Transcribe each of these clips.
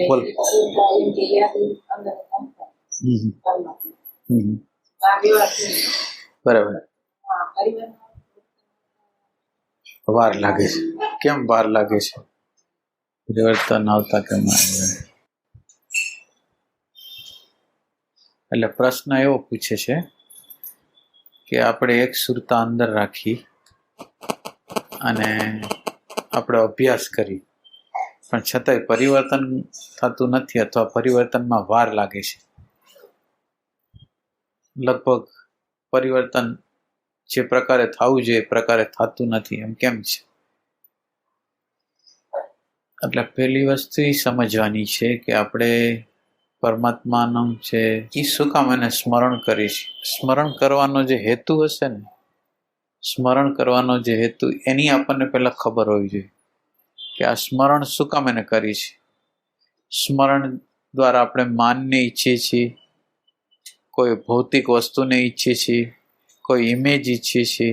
બોલ. બરાબર. વાર લાગે છે. કેમ વાર લાગે છે? પરિવર્તન આવતા કેમ આવે? એટલે પ્રશ્ન એવો પૂછે છે કે આપણે એક સુરતા અંદર રાખી અને આપણે અભ્યાસ કરી, પણ છતાંય પરિવર્તન થતું નથી અથવા પરિવર્તનમાં વાર લાગે છે. લગભગ પરિવર્તન જે પ્રકારે થવું જોઈએ એ પ્રકારે થતું નથી. એમ કેમ છે? એટલે પહેલી વસ્તુ એ સમજવાની છે કે આપણે પરમાત્માનું છે એ શું કામ એને સ્મરણ કરીએ છીએ. સ્મરણ કરવાનો જે હેતુ હશે ને, સ્મરણ કરવાનો જે હેતુ, એની આપણને પહેલા ખબર હોવી જોઈએ કે આ સ્મરણ શું કામ એને કરી છે. સ્મરણ દ્વારા આપણે માનને ઈચ્છીએ છીએ, કોઈ ભૌતિક વસ્તુને ઈચ્છીએ છીએ, કોઈ ઇમેજ ઈચ્છીએ છીએ.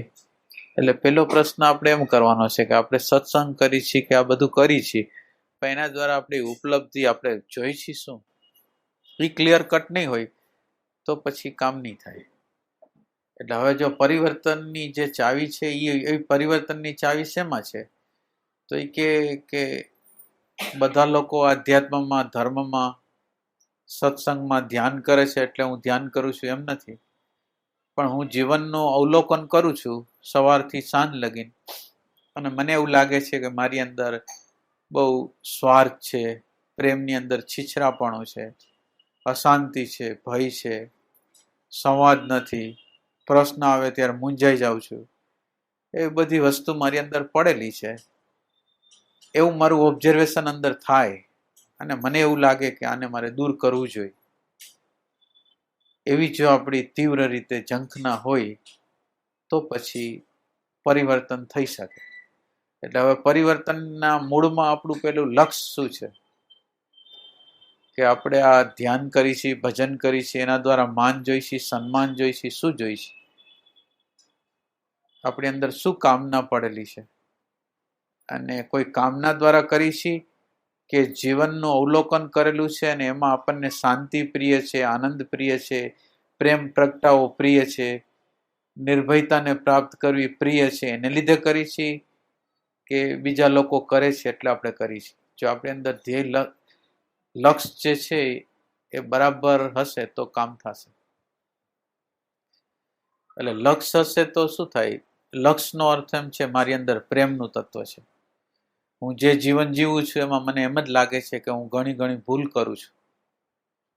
એટલે પહેલો પ્રશ્ન આપણે એમ કરવાનો છે કે આપણે સત્સંગ કરી છીએ કે આ બધું કરી છીએ, પણ એના દ્વારા આપણી ઉપલબ્ધિ આપણે જોઈ છીએ શું? એ ક્લિયર કટ નહીં હોય તો પછી કામ નહીં થાય. એટલે હવે જો પરિવર્તનની જે ચાવી છે એ પરિવર્તનની ચાવી શેમાં છે? તો એ કે બધા લોકો આધ્યાત્મમાં, ધર્મમાં, સત્સંગમાં ધ્યાન કરે છે એટલે હું ધ્યાન કરું છું એમ નથી, પણ હું જીવનનું અવલોકન કરું છું સવારથી સાંજ લગીને, અને મને એવું લાગે છે કે મારી અંદર બહુ સ્વાર્થ છે, પ્રેમની અંદર છીછરાપણું છે, અશાંતિ છે, ભય છે, સંવાદ નથી, પ્રશ્ન આવે ત્યારે મૂંઝાઈ જાઉં છું. એ બધી વસ્તુ મારી અંદર પડેલી છે. એવું મારું ઓબ્ઝર્વેશન અંદર થાય અને મને એવું લાગે કે આને મારે દૂર કરવું જોઈએ. એવી જો આપણી તીવ્ર રીતે ઝંખના હોય તો પછી પરિવર્તન થઈ શકે. એટલે હવે પરિવર્તનના મૂળમાં આપણું પેલું લક્ષ્ય શું છે કે આપણે આ ધ્યાન કરી છીએ, ભજન કરી છીએ, એના દ્વારા માન જોઈશી, સન્માન જોઈશી, શું જોઈશી? આપણી અંદર શું કામના પડેલી છે? અને કોઈ કામના દ્વારા કરીશી કે જીવનનું અવલોકન કરેલું છે અને એમાં આપણને શાંતિ પ્રિય છે, આનંદ પ્રિય છે, પ્રેમ પ્રગટાવો પ્રિય છે, નિર્ભયતાને પ્રાપ્ત કરવી પ્રિય છે, એને લીધે કરીશી કે બીજા લોકો કરે છે એટલે આપણે કરીશી? જો આપણી અંદર ધ્યેય લક્ષ્ય જે છે એ બરાબર હશે તો કામ થશે. એટલે લક્ષ્ય હશે તો શું થાય? લક્ષ્યનો અર્થ એમ છે મારી અંદર પ્રેમનું તત્વ છે. હું જે જીવન જીવું છું એમાં મને એમ જ લાગે છે કે હું ઘણી ભૂલ કરું છું,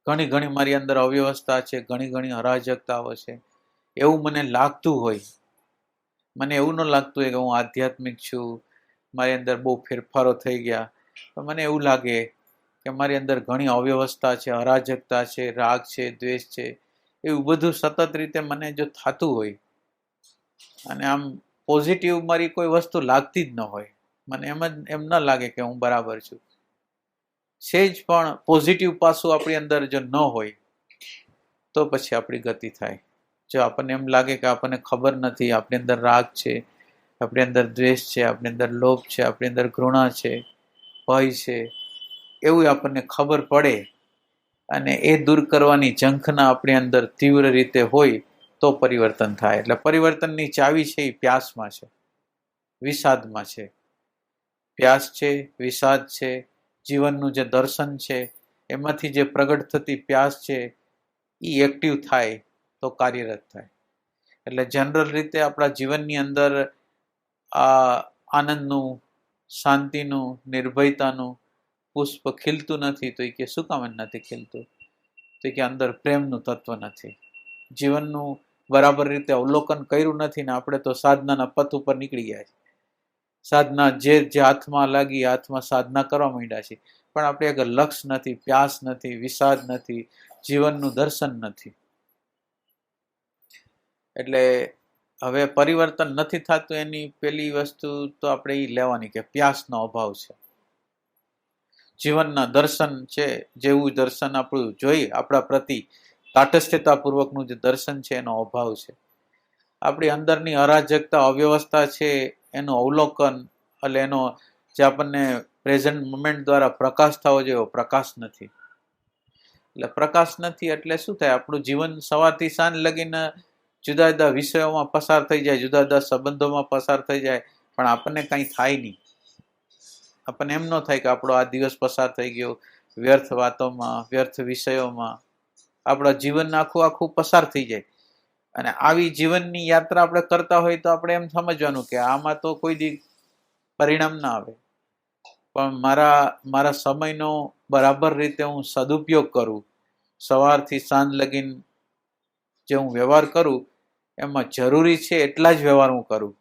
ઘણી મારી અંદર અવ્યવસ્થા છે, ઘણી અરાજકતાઓ છે, એવું મને લાગતું હોય. મને એવું ન લાગતું હોય કે હું આધ્યાત્મિક છું, મારી અંદર બહુ ફેરફારો થઈ ગયા, પણ મને એવું લાગે કે મારી અંદર ઘણી અવ્યવસ્થા છે, અરાજકતા છે, રાગ છે, દ્વેષ છે, એવું બધું સતત રીતે મને જો થતું હોય અને આમ પોઝિટિવ મારી કોઈ વસ્તુ લાગતી જ ન હોય, મને એમ ન લાગે કે હું બરાબર છું, સેજ પણ પોઝિટિવ પાસું આપણી અંદર જો ન હોય તો પછી આપણી ગતિ થાય. જો આપણને એમ લાગે કે આપણને ખબર નથી, આપણી અંદર રાગ છે, આપણી અંદર દ્વેષ છે, આપણી અંદર લોભ છે, આપણી અંદર ઘૃણા છે, ભય છે, એવું આપણને ખબર પડે અને એ દૂર કરવાની ઝંખના આપણી અંદર તીવ્ર રીતે હોય તો પરિવર્તન થાય. એટલે પરિવર્તનની ચાવી છે એ પ્યાસમાં છે, વિષાદમાં છે. પ્યાસ છે, વિષાદ છે, જીવનનું જે દર્શન છે એમાંથી જે પ્રગટ થતી પ્યાસ છે એ એક્ટિવ થાય તો કાર્યરત થાય. એટલે જનરલ રીતે આપણા જીવનની અંદર આ આનંદનું, શાંતિનું, નિર્ભયતાનું પુષ્પ ખીલતું નથી. તો એ કે શું કામ નથી ખીલતું? તો કે અંદર પ્રેમનું તત્વ નથી, જીવનનું બરાબર રીતે અવલોકન કર્યું નથી ને આપણે તો સાધનાના પથ ઉપર નીકળી ગયા છે. સાધના જે હાથમાં લાગી હાથમાં સાધના કરવા માંડ્યા છે, પણ આપણે આગળ લક્ષ્ય નથી, પ્યાસ નથી, વિષાદ નથી, જીવનનું દર્શન નથી. એટલે હવે પરિવર્તન નથી થતું એની પેલી વસ્તુ તો આપણે એ લેવાની કે પ્યાસનો અભાવ છે. જીવનના દર્શન છે, જેવું દર્શન આપણું જોઈએ આપણા પ્રતિ તાટસ્થ્યતાપૂર્વકનું જે દર્શન છે એનો અભાવ છે. આપણી અંદરની અરાજકતા, અવ્યવસ્થા છે એનું અવલોકન, એટલે એનો જે આપણને પ્રેઝન્ટ મોમેન્ટ દ્વારા પ્રકાશ થવો જોઈએ, પ્રકાશ નથી. એટલે પ્રકાશ નથી એટલે શું થાય? આપણું જીવન સવારથી સાંજ લગીને જુદા જુદા વિષયોમાં પસાર થઈ જાય, જુદા જુદા સંબંધોમાં પસાર થઈ જાય, પણ આપણને કંઈ થાય નહીં. આપણને એમ ન થાય કે આપણો આ દિવસ પસાર થઈ ગયો વ્યર્થ વાતોમાં, વ્યર્થ વિષયોમાં. આપણા જીવન આખું પસાર થઈ જાય. અને આવી જીવનની યાત્રા આપણે કરતા હોય તો આપણે એમ સમજવાનું કે આમાં તો કોઈ દી પરિણામ ના આવે. પણ મારા સમયનો બરાબર રીતે હું સદુપયોગ કરું, સવારથી સાંજ લગીને જે હું વ્યવહાર કરું એમાં જરૂરી છે એટલા જ વ્યવહાર હું કરું,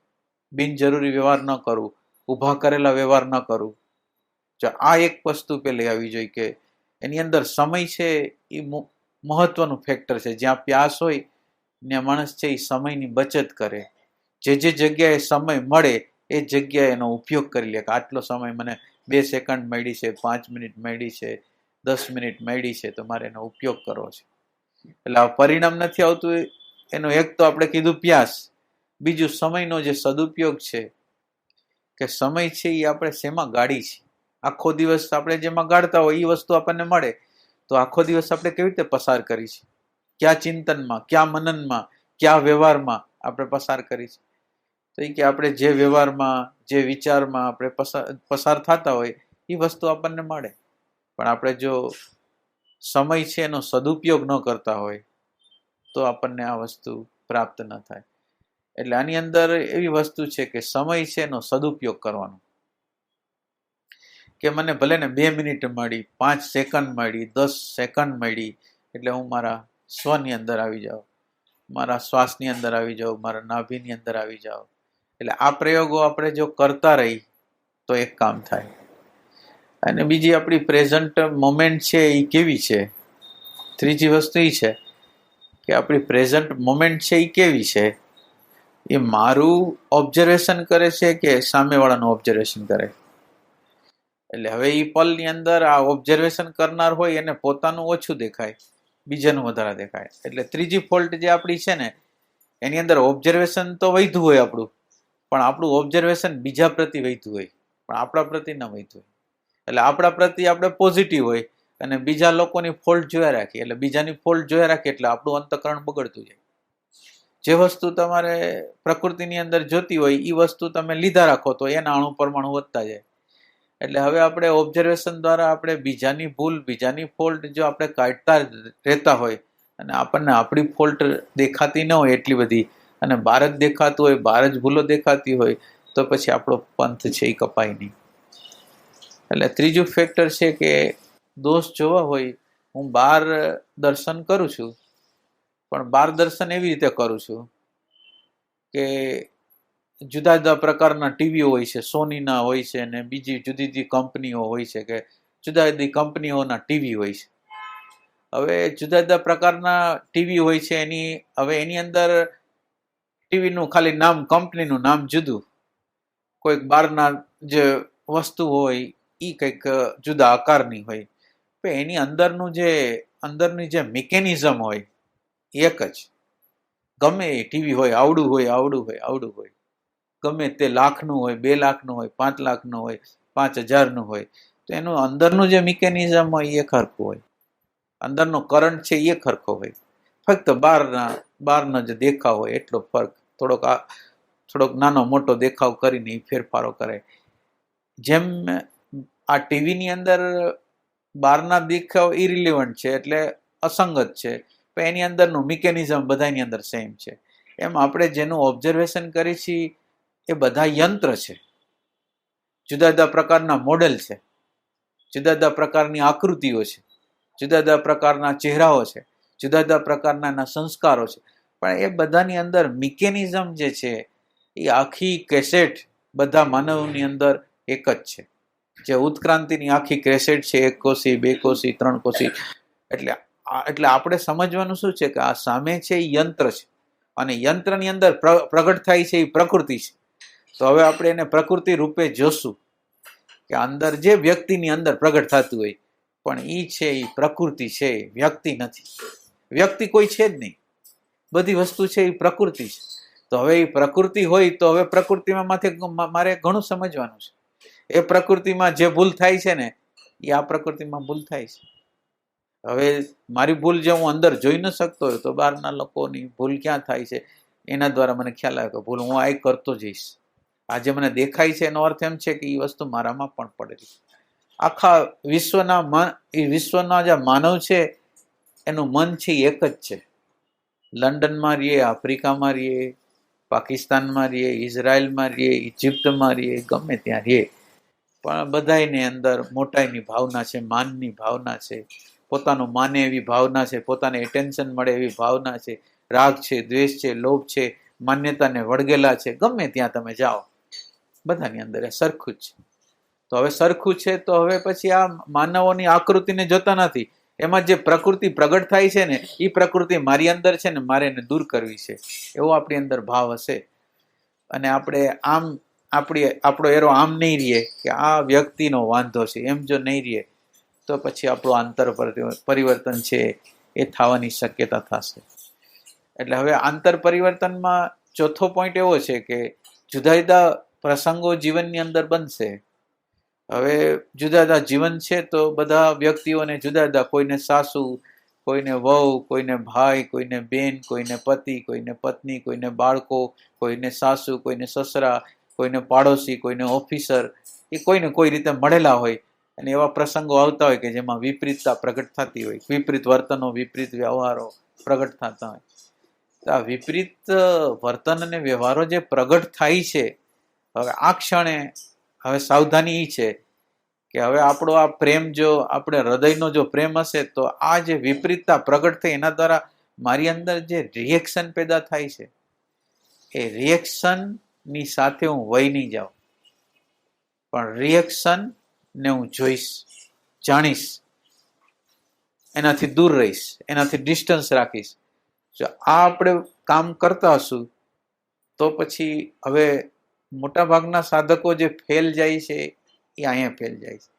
બિનજરૂરી વ્યવહાર ન કરું, ઊભા કરેલા વ્યવહાર ન કરું. જો આ એક વસ્તુ પેલી આવી જોઈએ કે એની અંદર સમય છે એ મહત્વનું ફેક્ટર છે. જ્યાં પ્યાસ હોય ત્યાં માણસ છે એ સમયની બચત કરે. જે જગ્યાએ સમય મળે એ જગ્યાએ એનો ઉપયોગ કરી લે કે આટલો સમય મને 2 સેકન્ડ મળી છે, 5 મિનિટ મળી છે, 10 મિનિટ મળી છે, તો મારે એનો ઉપયોગ કરવો છે. એટલે આ પરિણામ નથી આવતું એનો એક તો આપણે કીધું પ્યાસ, બીજું સમયનો જે સદુપયોગ છે કે સમય છે એ આપણે શેમાં ગાડી છે. આખો દિવસ આપણે જેમાં ગાળતા હોય એ વસ્તુ આપણને મળે તો આખો દિવસ આપણે કેવી રીતે પસાર કરી છે? ક્યાં ચિંતનમાં, ક્યાં મનનમાં, ક્યાં વ્યવહારમાં આપણે પસાર કરી છે? તો એ કે આપણે જે વ્યવહારમાં, જે વિચારમાં આપણે પસાર થતા હોય એ વસ્તુ આપણને મળે. પણ આપણે જો સમય છે એનો સદુપયોગ ન કરતા હોય તો આપણને આ વસ્તુ પ્રાપ્ત ન થાય. એટલે આની અંદર એવી વસ્તુ છે કે સમય છે એનો સદુપયોગ કરવાનો. કે મને ભલે ને 2 મિનિટ મળી, 5 સેકન્ડ મળી, 10 સેકન્ડ મળી, એટલે હું મારા સ્વની અંદર આવી જાઉં, મારા શ્વાસની અંદર આવી જાઉં, મારા નાભીની અંદર આવી જાઉં. એટલે આ પ્રયોગો આપણે જો કરતા રહી તો એક કામ થાય. અને બીજી આપણી પ્રેઝન્ટ મોમેન્ટ છે એ કેવી છે? ત્રીજી વસ્તુ એ છે કે આપણી પ્રેઝન્ટ મોમેન્ટ છે એ કેવી છે? એ મારું ઓબ્ઝર્વેશન કરે છે કે સામેવાળાનું ઓબ્ઝર્વેશન કરે? એટલે હવે એ પલની અંદર આ ઓબ્ઝર્વેશન કરનાર હોય એને પોતાનું ઓછું દેખાય, બીજાનું વધારે દેખાય. એટલે ત્રીજી ફોલ્ટ જે આપણી છે ને એની અંદર ઓબ્ઝર્વેશન તો વધ્યું હોય આપણું, પણ આપણું ઓબ્ઝર્વેશન બીજા પ્રતિ વધ્યું હોય, પણ આપણા પ્રતિ ન વધ્યું હોય. એટલે આપણા પ્રતિ આપણે પોઝિટિવ હોય અને બીજા લોકોની ફોલ્ટ જોયા રાખીએ. એટલે બીજાની ફોલ્ટ જોયા રાખીએ એટલે આપણું અંતઃકરણ બગડતું જાય. જે વસ્તુ તમારે પ્રકૃતિની અંદર જોતી હોય એ વસ્તુ તમે લીધા રાખો તો એના અણુ પરમાણુ વધતા જાય. એટલે હવે આપણે ઓબ્ઝર્વેશન દ્વારા આપણે બીજાની ભૂલ, બીજાની ફોલ્ટ જો આપણે કાઢતા રહેતા હોય અને આપણને આપણી ફોલ્ટ દેખાતી ન હોય એટલી બધી, અને બહાર જ દેખાતું હોય, બહાર જ ભૂલો દેખાતી હોય, તો પછી આપણો પંથ છે એ કપાય નહીં. એટલે ત્રીજું ફેક્ટર છે કે દોષ જોવા હોય, હું બહાર દર્શન કરું છું, પણ બહાર દર્શન એવી રીતે કરું છું કે જુદા જુદા પ્રકારના ટીવીઓ હોય છે, સોનીના હોય છે, અને બીજી જુદી જુદી કંપનીઓ હોય છે કે જુદા જુદી કંપનીઓના ટીવી હોય છે. હવે જુદા જુદા પ્રકારના ટીવી હોય છે, એની અંદર ટીવીનું ખાલી નામ, કંપનીનું નામ જુદું, કોઈક બહારના જે વસ્તુ હોય એ કંઈક જુદા આકારની હોય, પણ એની અંદરની જે મિકેનિઝમ હોય એક જ. ગમે એ ટીવી હોય, આવડું હોય, ગમે તે લાખનું હોય, 2 લાખનું હોય, 5 લાખનું હોય, 5000નું હોય, તો એનું અંદરનું જે મિકેનિઝમ હોય એ ખરખું હોય, અંદરનો કરંટ છે એ ખરખો હોય. ફક્ત બહારનો જે દેખાવ હોય એટલો ફરક, થોડોક નાનો મોટો દેખાવ કરીને એ ફેરફારો કરે. જેમ આ ટીવીની અંદર બહારના દેખાવ ઇરિલિવન્ટ છે એટલે અસંગત છે, પણ એની અંદરનું મિકેનિઝમ બધાની અંદર સેમ છે. એમ આપણે જેનું ઓબ્ઝર્વેશન કરીએ છીએ એ બધા યંત્ર છે, જુદા જુદા પ્રકારના મોડેલ છે, જુદા જુદા પ્રકારની આકૃતિઓ છે, જુદા જુદા પ્રકારના ચહેરાઓ છે, જુદા જુદા પ્રકારના એના સંસ્કારો છે, પણ એ બધાની અંદર મિકેનિઝમ જે છે એ આખી કેસેટ બધા માનવની અંદર એક જ છે. જે ઉત્ક્રાંતિની આખી કેસેટ છે, 1 કોષી, 2 કોષી, 3 કોષી. એટલે આપણે સમજવાનું શું છે કે આ સામે છે એ યંત્ર છે, અને યંત્રની અંદર પ્રગટ થાય છે એ પ્રકૃતિ છે. તો હવે આપણે એને પ્રકૃતિ રૂપે જોશું કે અંદર જે વ્યક્તિની અંદર પ્રગટ થતું હોય, પણ એ છે એ પ્રકૃતિ છે, વ્યક્તિ નથી. વ્યક્તિ કોઈ છે જ નહીં, બધી વસ્તુ છે એ પ્રકૃતિ છે. તો હવે એ પ્રકૃતિ હોય તો હવે પ્રકૃતિમાં મારે ઘણું સમજવાનું છે. એ પ્રકૃતિમાં જે ભૂલ થાય છે ને એ આ પ્રકૃતિમાં ભૂલ થાય છે. હવે મારી ભૂલ જે હું અંદર જોઈ ન શકતો હોય તો બહારના લોકોની ભૂલ ક્યાં થાય છે એના દ્વારા મને ખ્યાલ આવે કે ભૂલ હું આ કરતો જઈશ. આજે મને દેખાય છે એનો અર્થ એમ છે કે એ વસ્તુ મારામાં પણ પડેલી. આખા વિશ્વના જે માનવ છે એનું મન છે એક જ છે. લંડનમાં રહીએ, આફ્રિકામાં રહીએ, પાકિસ્તાનમાં રહીએ, ઇઝરાયલમાં રહીએ, ઇજિપ્તમાં રહીએ, ગમે ત્યાં રહીએ, પણ બધાની અંદર મોટાઈની ભાવના છે, માનની ભાવના છે, પોતાનું માને એવી ભાવના છે, પોતાને એટેન્શન મળે એવી ભાવના છે, રાગ છે, દ્વેષ છે, લોભ છે, માન્યતાને વળગેલા છે. ગમે ત્યાં તમે જાઓ બધાની અંદર એ સરખું જ છે. તો હવે સરખું છે તો હવે પછી આ માનવોની આકૃતિને જોતા નથી. એમાં જે પ્રકૃતિ પ્રગટ થાય છે ને એ પ્રકૃતિ મારી અંદર છે ને મારે એને દૂર કરવી છે એવો આપણી અંદર ભાવ હશે. અને આપણે આમ આપણો એરો આમ નહીં રહીએ કે આ વ્યક્તિનો વાંધો છે એમ જો નહીં રહીએ તો પછી આપણું આંતર પરિવર્તન છે એ થવાની શક્યતા થશે. એટલે હવે આંતર પરિવર્તનમાં ચોથો પોઈન્ટ એવો છે કે જુદા જુદા પ્રસંગો જીવનની અંદર બનશે. હવે જુદા જુદા જીવન છે તો બધા વ્યક્તિઓને જુદા જુદા, કોઈને સાસુ, કોઈને વહુ, કોઈને ભાઈ, કોઈને બેન, કોઈને પતિ, કોઈને પત્ની, કોઈને બાળકો, કોઈને સાસુ, કોઈને સસરા, કોઈને પાડોશી, કોઈને ઓફિસર, એ કોઈને કોઈ રીતે મળેલા હોય અને એવા પ્રસંગો આવતા હોય કે જેમાં વિપરીતતા પ્રગટ થતી હોય, વિપરીત વર્તનો, વિપરીત વ્યવહારો પ્રગટ થતા હોય. તો આ વિપરીત વર્તન અને વ્યવહારો જે પ્રગટ થાય છે, હવે આ ક્ષણે હવે સાવધાની એ છે કે હવે આપણો આ પ્રેમ જો આપણે હૃદયનો જો પ્રેમ હશે તો આ જે વિપરીતતા પ્રગટ થઈ એના દ્વારા મારી અંદર જે રિએક્શન પેદા થાય છે એ રિએક્શનની સાથે હું વહી નહીં જાઉં, પણ રિએક્શનને હું જોઈશ, જાણીશ, એનાથી દૂર રહીશ, એનાથી ડિસ્ટન્સ રાખીશ. જો આ આપણે કામ કરતા હશું તો પછી હવે મોટા ભાગના સાધકો જે ફેલ જાય છે એ અહીંયા ફેલ જાય છે.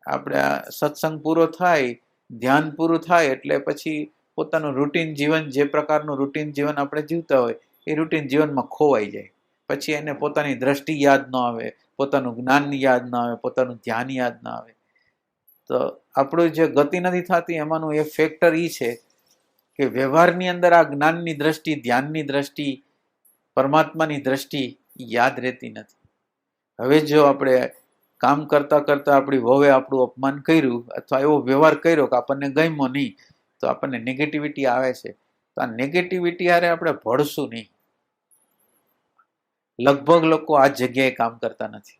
આપણે સત્સંગ પૂરો થાય, ધ્યાન પૂરું થાય એટલે પછી પોતાનું રૂટીન જીવન, જે પ્રકારનું રૂટીન જીવન આપણે જીવતા હોય એ રૂટીન જીવનમાં ખોવાઈ જાય. પછી એને પોતાની દ્રષ્ટિ યાદ ન આવે, પોતાનું જ્ઞાન યાદ ન આવે, પોતાનું ધ્યાન યાદ ન આવે. તો આપણું જે ગતિ નથી થતી એમાંનું એ ફેક્ટર એ છે કે વ્યવહારની અંદર આ જ્ઞાનની દ્રષ્ટિ, ધ્યાનની દ્રષ્ટિ, પરમાત્માની દ્રષ્ટિ યાદ રહેતી નથી. હવે જો આપણે કામ કરતા કરતા આપણી વહુએ આપણું અપમાન કર્યું અથવા એવો વ્યવહાર કર્યો કે આપણને ગમ્યો નહીં તો આપણને નેગેટિવિટી આવે છે. તો આ નેગેટિવિટી હારે આપણે ભળશું નહીં. લગભગ લોકો આ જગ્યાએ કામ કરતા નથી.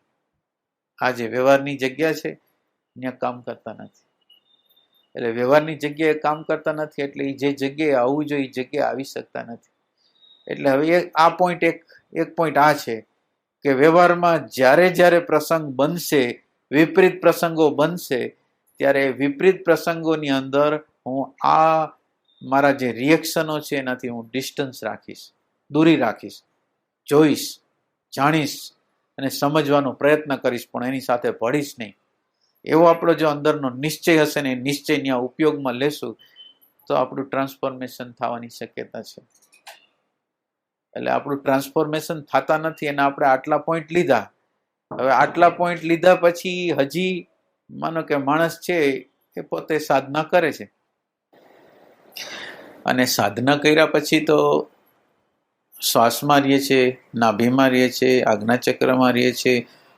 આ જે વ્યવહારની જગ્યા છે ત્યાં કામ કરતા નથી. એટલે વ્યવહારની જગ્યાએ કામ કરતા નથી એટલે એ જે જગ્યાએ આવવું જોઈએ એ જગ્યાએ આવી શકતા નથી. એટલે હવે આ પોઈન્ટ એક પોઈન્ટ આ છે કે વ્યવહારમાં જ્યારે પ્રસંગ બનશે, વિપરીત પ્રસંગો બનશે, ત્યારે વિપરીત પ્રસંગોની અંદર હું આ મારા જે રિએક્શનો છે એનાથી હું ડિસ્ટન્સ રાખીશ, દૂરી રાખીશ, જોઈશ, જાણીશ અને સમજવાનો પ્રયત્ન કરીશ, પણ એની સાથે ભળીશ નહીં. એવો આપણો જો અંદરનો નિશ્ચય હશે ને એ નિશ્ચયની આ ઉપયોગમાં લેશું તો આપણું ટ્રાન્સફોર્મેશન થવાની શક્યતા છે. એટલે આપણું ટ્રાન્સફોર્મેશન થતા નથી અને આપણે આટલા પોઈન્ટ લીધા. હવે આટલા પોઈન્ટ લીધા પછી હજી માનો કે માણસ છે એ પોતે સાધના કરે છે અને સાધના કર્યા પછી તો શ્વાસમાં રહીએ છે, નાભીમાં રહીએ છે, આજ્ઞાચક્રમાં રહીએ છે,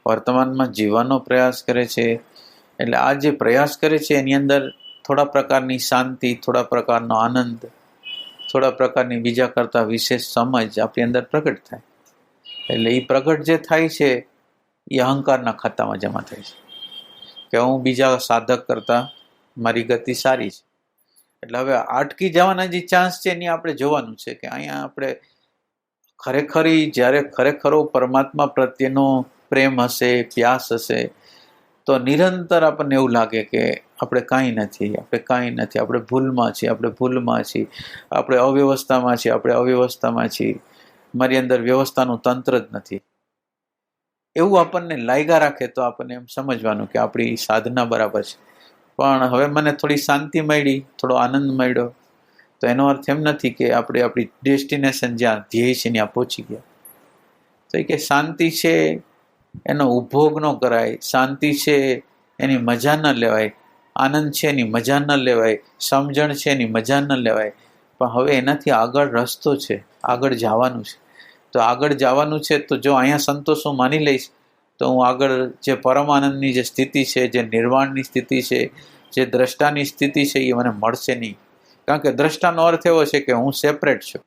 વર્તમાનમાં જીવવાનો પ્રયાસ કરે છે. એટલે આ જે પ્રયાસ કરે છે એની અંદર થોડા પ્રકારની શાંતિ, થોડા પ્રકારનો આનંદ, થોડા પ્રકારની બીજા કરતાં વિશેષ સમજ આપણી અંદર પ્રગટ થાય. એટલે એ પ્રગટ જે થાય છે એ અહંકારના ખાતામાં જમા થાય છે કે હું બીજા સાધક કરતાં મારી ગતિ સારી છે. એટલે હવે અટકી જવાના જે ચાન્સ છે એની આપણે જોવાનું છે કે અહીંયા આપણે જ્યારે ખરેખરો પરમાત્મા પ્રત્યેનો પ્રેમ હશે, પ્યાસ હશે તો નિરંતર આપણને એવું લાગે કે આપણે કાંઈ નથી, આપણે ભૂલમાં છીએ, આપણે અવ્યવસ્થામાં છીએ, મારી અંદર વ્યવસ્થાનું તંત્ર જ નથી. એવું આપણને લાગ્યા રાખે તો આપણને એમ સમજવાનું કે આપણી સાધના બરાબર છે. પણ હવે મને થોડી શાંતિ મળી, થોડો આનંદ મળ્યો તો એનો અર્થ એમ નથી કે આપણે આપણી ડેસ્ટિનેશન જ્યાં ધ્યેય છે ત્યાં પહોંચી ગયા. તો એ કે શાંતિ છે એનો ઉપભોગ ન કરાય, શાંતિ છે એની મજા ન લેવાય, આનંદ છે એની મજા ન લેવાય, સમજણ છે એની મજા ન લેવાય. પણ હવે એનાથી આગળ રસ્તો છે, આગળ જવાનું છે. તો આગળ જવાનું છે તો જો અહીંયા સંતોષ હું માની લઈશ તો હું આગળ જે પરમાનંદની જે સ્થિતિ છે, જે નિર્વાણની સ્થિતિ છે, જે દ્રષ્ટાની સ્થિતિ છે એ મને મળશે નહીં. કારણ કે દ્રષ્ટાનો અર્થ એવો છે કે હું સેપરેટ છું.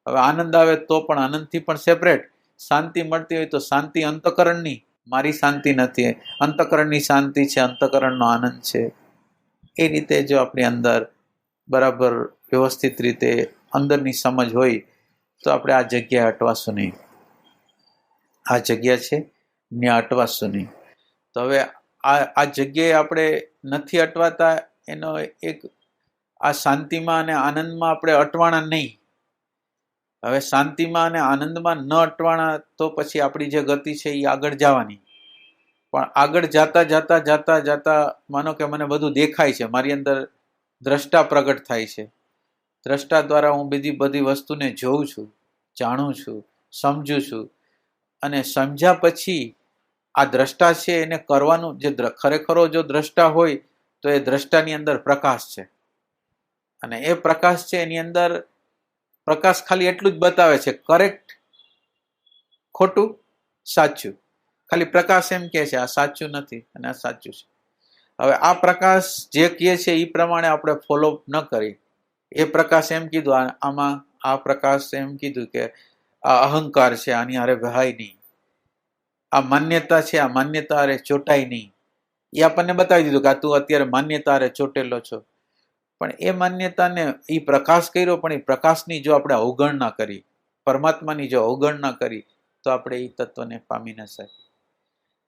હવે આનંદ આવે તો પણ આનંદથી પણ સેપરેટ, શાંતિ મળતી હોય તો શાંતિ અંતઃકરણની, મારી શાંતિ નથી, અંતઃકરણની શાંતિ છે, અંતઃકરણનો આનંદ છે. એ રીતે જો આપણી અંદર બરાબર વ્યવસ્થિત રીતે અંદરની સમજ હોય તો આપણે આ જગ્યાએ અટવાશું નહીં. આ જગ્યા છે ત્યાં અટવાશું નહીં. તો હવે આ જગ્યાએ આપણે નથી અટવાતા, એનો એક આ શાંતિમાં અને આનંદમાં આપણે અટવાણા નહીં. હવે શાંતિમાં અને આનંદમાં ન અટવાણા તો પછી આપણી જે ગતિ છે એ આગળ જવાની. પણ આગળ જાતા જાતા જાતા જાતા માનો કે મને બધું દેખાય છે, મારી અંદર દ્રષ્ટા પ્રગટ થાય છે. દ્રષ્ટા દ્વારા હું બધી વસ્તુને જોઉં છું, જાણું છું, સમજું છું. અને સમજ્યા પછી આ દ્રષ્ટા છે એને કરવાનું, જે ખરેખરો જો દ્રષ્ટા હોય તો એ દ્રષ્ટાની અંદર પ્રકાશ છે. અને એ પ્રકાશ છે એની અંદર પ્રકાશ ખાલી એટલું જ બતાવે છે, કરેક્ટ, ખોટું, સાચું. ખાલી પ્રકાશ એમ કહે છે આ સાચું નથી અને આ સાચું છે. હવે આ પ્રકાશ જે કહે છે એ પ્રમાણે આપણે ફોલો ન કરી. એ પ્રકાશ એમ કીધું, આમાં આ પ્રકાશ એમ કીધું કે આ અહંકાર છે, આની હારે વહાય નહીં. આ માન્યતા છે, આ માન્યતા હારે ચોટાય નહીં. એ આપણને બતાવી દીધું કે આ તું અત્યારે માન્યતા હારે ચોટેલો છો. પણ એ માન્યતાને એ પ્રકાશ કર્યો, પણ એ પ્રકાશની જો આપણે અવગણના કરી, પરમાત્માની જો અવગણના કરી તો આપણે એ તત્વને પામી ન શકીએ.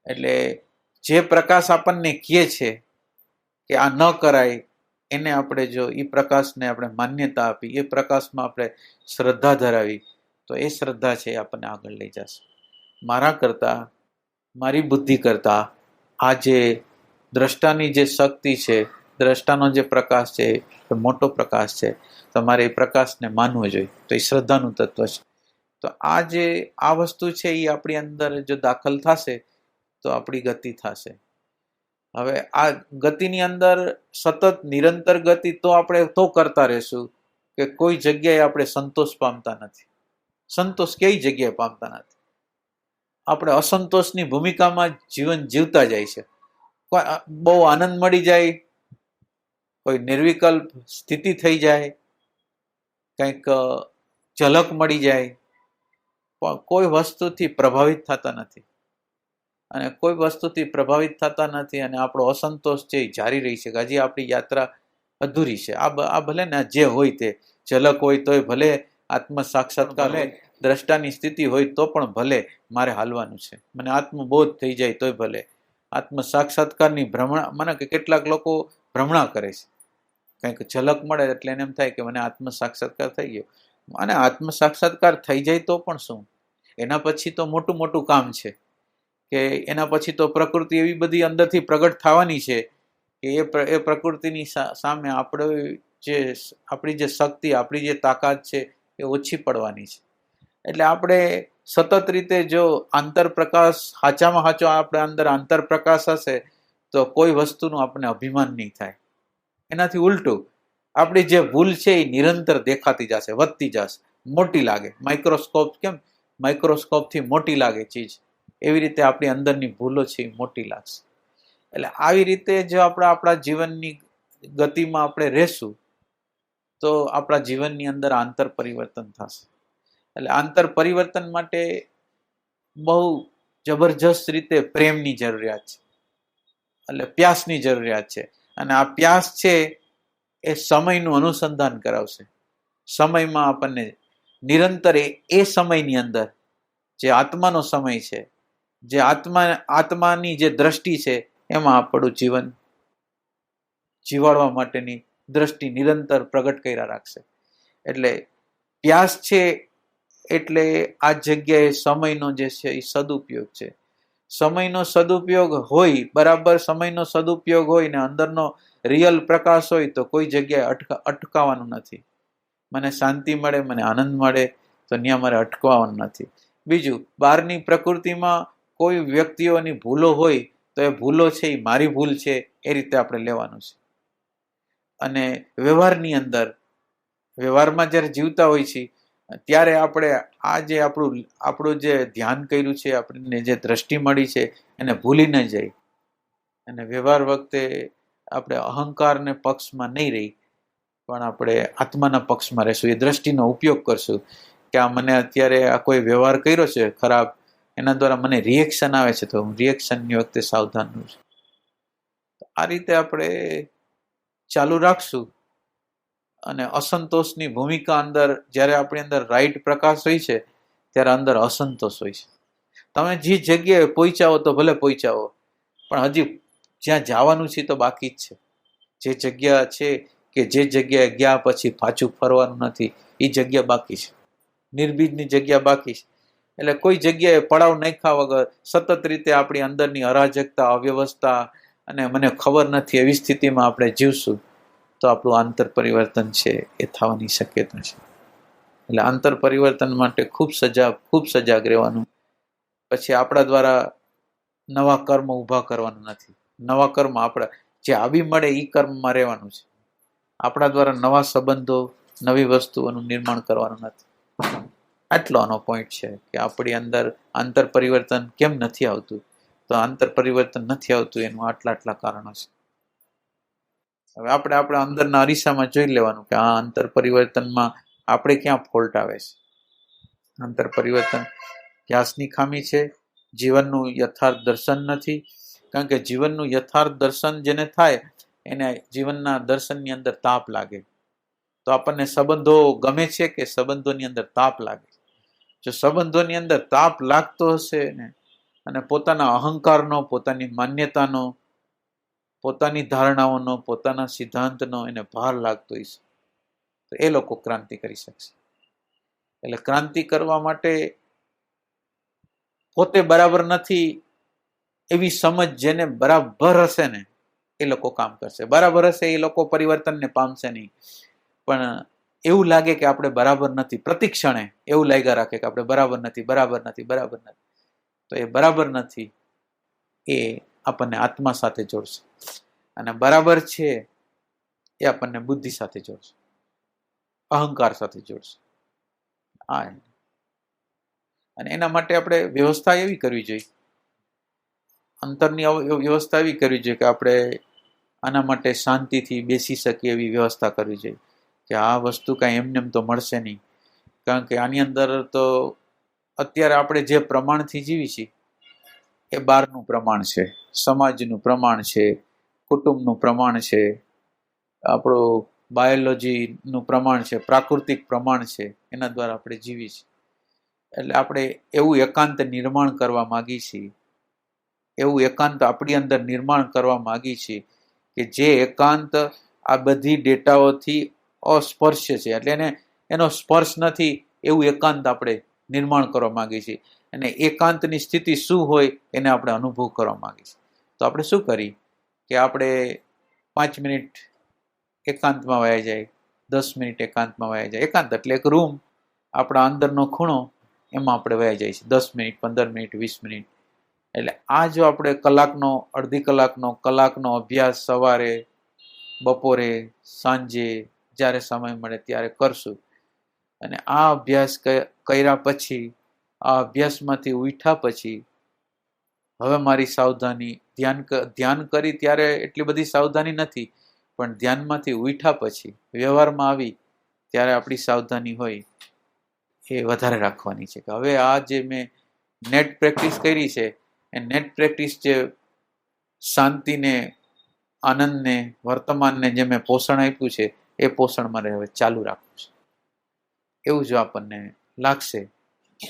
એટલે જે પ્રકાશ આપણને કહે છે કે આ ન કરાય, એને આપણે જો એ પ્રકાશને આપણે માન્યતા આપી, એ પ્રકાશમાં આપણે શ્રદ્ધા ધરાવી તો એ શ્રદ્ધા છે આપણને આગળ લઈ જશે. મારા કરતા, મારી બુદ્ધિ કરતા આ જે દ્રષ્ટાની જે શક્તિ છે, દ્રષ્ટાનો જે પ્રકાશ છે એ મોટો પ્રકાશ છે. તમારે એ પ્રકાશને માનવો જોઈએ. તો એ શ્રદ્ધાનું તત્વ છે. તો આ વસ્તુ છે એ આપણી અંદર જો દાખલ થશે તો આપણી ગતિ થશે. હવે આ ગતિની અંદર સતત નિરંતર ગતિ તો આપણે તો કરતા રહેશું કે કોઈ જગ્યાએ આપણે સંતોષ પામતા નથી. સંતોષ કઈ જગ્યાએ પામતા નથી. આપણે અસંતોષની ભૂમિકામાં જીવન જીવતા જાય છે. બહુ આનંદ મળી જાય, કોઈ નિર્વિકલ્પ સ્થિતિ થઈ જાય, કંઈક ઝલક મળી જાય, પણ કોઈ વસ્તુથી પ્રભાવિત થતા નથી. અને કોઈ વસ્તુથી પ્રભાવિત થતા નથી અને આપણો અસંતોષ છે એ જારી રહી છે કે હજી આપણી યાત્રા અધૂરી છે. આ ભલે ને જે હોય તે ઝલક હોય તોય ભલે, આત્મ સાક્ષાત્કાર હોય, દ્રષ્ટાની સ્થિતિ હોય તો પણ ભલે, મારે હાલવાનું છે. મને આત્મબોધ થઈ જાય તોય ભલે. આત્મ સાક્ષાત્કારની ભ્રમણા, મને કે કેટલાક લોકો ભ્રમણા કરે છે. કંઈક ઝલક મળે એટલે એને એમ થાય કે મને આત્મ સાક્ષાત્કાર થઈ ગયો. અને આત્મ સાક્ષાત્કાર થઈ જાય તો પણ શું, એના પછી તો મોટું મોટું કામ છે કે એના પછી તો પ્રકૃતિ એવી બધી અંદરથી પ્રગટ થવાની છે કે એ પ્રકૃતિની સામે આપણી જે શક્તિ, આપણી જે તાકાત છે એ ઓછી પડવાની છે. એટલે આપણે સતત રીતે જો આંતરપ્રકાશ, સાચામાં સાચો આપણે અંદર આંતરપ્રકાશ હશે તો કોઈ વસ્તુનું આપણને અભિમાન નહીં થાય. એનાથી ઉલટું આપણી જે ભૂલ છે એ નિરંતર દેખાતી જશે, વધતી જશે, મોટી લાગે. માઇક્રોસ્કોપથી મોટી લાગે ચીજ, એવી રીતે આપણી અંદરની ભૂલો છે એ મોટી લાગશે. એટલે આવી રીતે જો આપણે આપણા જીવનની ગતિમાં આપણે રહેશું તો આપણા જીવનની અંદર આંતર પરિવર્તન થશે. એટલે આંતર પરિવર્તન માટે બહુ જબરજસ્ત રીતે પ્રેમની જરૂરિયાત છે, એટલે પ્યાસની જરૂરિયાત છે. અને આ પ્યાસ છે એ સમયનું અનુસંધાન કરાવશે. સમયમાં આપણને નિરંતર એ સમયની અંદર જે આત્માનો સમય છે, જે આત્માની જે દ્રષ્ટિ છે, એમાં આપણું જીવન જીવાડવા માટેની દ્રષ્ટિ નિરંતર પ્રગટ કર્યા રાખશે. એટલે પ્યાસ છે એટલે આ જગ્યાએ સમયનો જે છે એ સદુપયોગ છે. સમયનો સદુપયોગ હોય, બરાબર સમયનો સદુપયોગ હોય ને અંદરનો રિયલ પ્રકાશ હોય તો કોઈ જગ્યાએ અટકાવવાનું નથી. મને શાંતિ મળે, મને આનંદ મળે તો ત્યાં મારે અટકાવવાનું નથી. બીજું, બહારની પ્રકૃતિમાં કોઈ વ્યક્તિઓની ભૂલો હોય તો એ ભૂલો છે એ મારી ભૂલ છે એ રીતે આપણે લેવાનું છે. અને વ્યવહારની અંદર, વ્યવહારમાં જ્યારે જીવતા હોય છે ત્યારે આપણે આ જે આપણું જે ધ્યાન કર્યું છે, આપણને જે દ્રષ્ટિ મળી છે એને ભૂલી ન જાય. અને વ્યવહાર વખતે આપણે અહંકારને પક્ષમાં નહીં રહી, પણ આપણે આત્માના પક્ષમાં રહેશું. એ દ્રષ્ટિનો ઉપયોગ કરશું કે આ મને અત્યારે આ કોઈ વ્યવહાર કર્યો છે ખરાબ, એના દ્વારા મને રિએક્શન આવે છે, તો હું રિએક્શનની વખતે સાવધાન રહું છું. આ રીતે આપણે ચાલુ રાખશું. અને અસંતોષની ભૂમિકા અંદર, જ્યારે આપણી અંદર રાઈટ પ્રકાશ હોય છે ત્યારે અંદર અસંતોષ હોય છે. તમે જે જગ્યાએ પહોંચાવો તો ભલે પહોંચાવો, પણ હજી જ્યાં જવાનું છે તો બાકી જ છે. જે જગ્યા છે કે જે જગ્યાએ ગયા પછી પાછું ફરવાનું નથી, એ જગ્યા બાકી છે. નિર્બીજની જગ્યા બાકી છે. એટલે કોઈ જગ્યાએ પડાવ નાખ્યા વગર સતત રીતે આપણી અંદરની અરાજકતા, અવ્યવસ્થા અને મને ખબર નથી એવી સ્થિતિમાં આપણે જીવશું તો આપણું આંતર પરિવર્તન છે એ થવાની શક્યતા છે. એટલે આંતર પરિવર્તન માટે ખૂબ સજાગ રહેવાનું. પછી આપણા દ્વારા નવા કર્મ ઊભા કરવાનું નથી. નવા કર્મ આપણા જે આવી મળે એ કર્મમાં રહેવાનું છે. આપણા દ્વારા નવા સંબંધો, નવી વસ્તુઓનું નિર્માણ કરવાનું નથી. આટલો આનો પોઈન્ટ છે કે આપણી અંદર આંતર પરિવર્તન કેમ નથી આવતું. તો આંતર પરિવર્તન નથી આવતું એનું આટલા કારણો છે. હવે આપણે આપણા અંદરના અરીસામાં જોઈ લેવાનું કે આ આંતર પરિવર્તનમાં આપણે ક્યાં ફોલ્ટ આવે છે. આંતર પરિવર્તન ધ્યાસની ખામી છે, જીવનનું યથાર્થ દર્શન નથી. કારણ કે જીવનનું યથાર્થ દર્શન જેને થાય એને જીવનના દર્શનની અંદર તાપ લાગે. તો આપણને સંબંધો ગમે છે કે સંબંધોની અંદર તાપ લાગે? જો સંબંધોની અંદર તાપ લાગતો હશે ને, અને પોતાના અહંકારનો, પોતાની માન્યતાનો, પોતાની ધારણાઓનો, પોતાના સિદ્ધાંતનો એને ભાર લાગતો હશે, તો એ લોકો ક્રાંતિ કરી શકશે. એટલે ક્રાંતિ કરવા માટે પોતે બરાબર નથી એવી સમજ જેને બરાબર હશે ને એ લોકો કામ કરશે. બરાબર હશે એ લોકો પરિવર્તનને પામશે નહીં. પણ એવું લાગે કે આપણે બરાબર નથી, પ્રતિક્ષણે એવું લાગ્યા રાખે કે આપણે બરાબર નથી, તો એ બરાબર નથી એ આપણને આત્મા સાથે જોડશે. અને બરાબર છે એ આપણને બુદ્ધિ સાથે જોડશે, અહંકાર સાથે જોડશે. અને એના માટે આપણે વ્યવસ્થા એવી કરવી જોઈએ, અંતરની વ્યવસ્થા એવી કરવી જોઈએ કે આપણે આના માટે શાંતિથી બેસી શકીએ એવી વ્યવસ્થા કરવી જોઈએ કે આ વસ્તુ કાંઈ એમને એમ તો મળશે નહીં. કારણ કે આની અંદર તો અત્યારે આપણે જે પ્રમાણથી જીવી છીએ એ બહારનું પ્રમાણ છે, સમાજનું પ્રમાણ છે, કુટુંબનું પ્રમાણ છે, આપણું બાયોલોજીનું પ્રમાણ છે, પ્રાકૃતિક પ્રમાણ છે, એના દ્વારા આપણે જીવી છીએ. એટલે આપણે એવું એકાંત નિર્માણ કરવા માગીએ છીએ, એવું એકાંત આપણી અંદર નિર્માણ કરવા માગીએ છીએ કે જે એકાંત આ બધી ડેટાઓથી અસ્પર્શ્ય છે. એટલે એનો સ્પર્શ નથી એવું એકાંત આપણે નિર્માણ કરવા માંગીએ છીએ. અને એકાંતની સ્થિતિ શું હોય એને આપણે અનુભવ કરવા માંગીએ છીએ. તો આપણે શું કરીએ કે આપણે 5 મિનિટ એકાંતમાં વયા જાય, 10 મિનિટ એકાંતમાં વયા જાય. એકાંત એટલે એક રૂમ, આપણા અંદરનો ખૂણો, એમાં આપણે વયા જાય છે 10 મિનિટ, 15 મિનિટ, 20 મિનિટ. એટલે આ જો આપણે કલાકનો, અડધી કલાકનો અભ્યાસ સવારે, બપોરે, સાંજે જ્યારે સમય મળે ત્યારે કરશું. અને આ અભ્યાસ કર્યા પછી, આ અભ્યાસમાંથી ઉઠ્યા પછી હવે મારી સાવધાની, ધ્યાન કરી ત્યારે એટલી બધી સાવધાની નથી, પણ ધ્યાનમાંથી ઉઠ્યા પછી વ્યવહારમાં આવી ત્યારે આપણી સાવધાની હોય એ વધારે રાખવાની છે. કે હવે આ જે મેં નેટ પ્રેક્ટિસ કરી છે એ નેટ પ્રેક્ટિસ જે શાંતિને, આનંદને, વર્તમાનને જે મેં પોષણ આપ્યું છે એ પોષણ મારે હવે ચાલુ રાખવું છે. એવું જો આપણને લાગશે,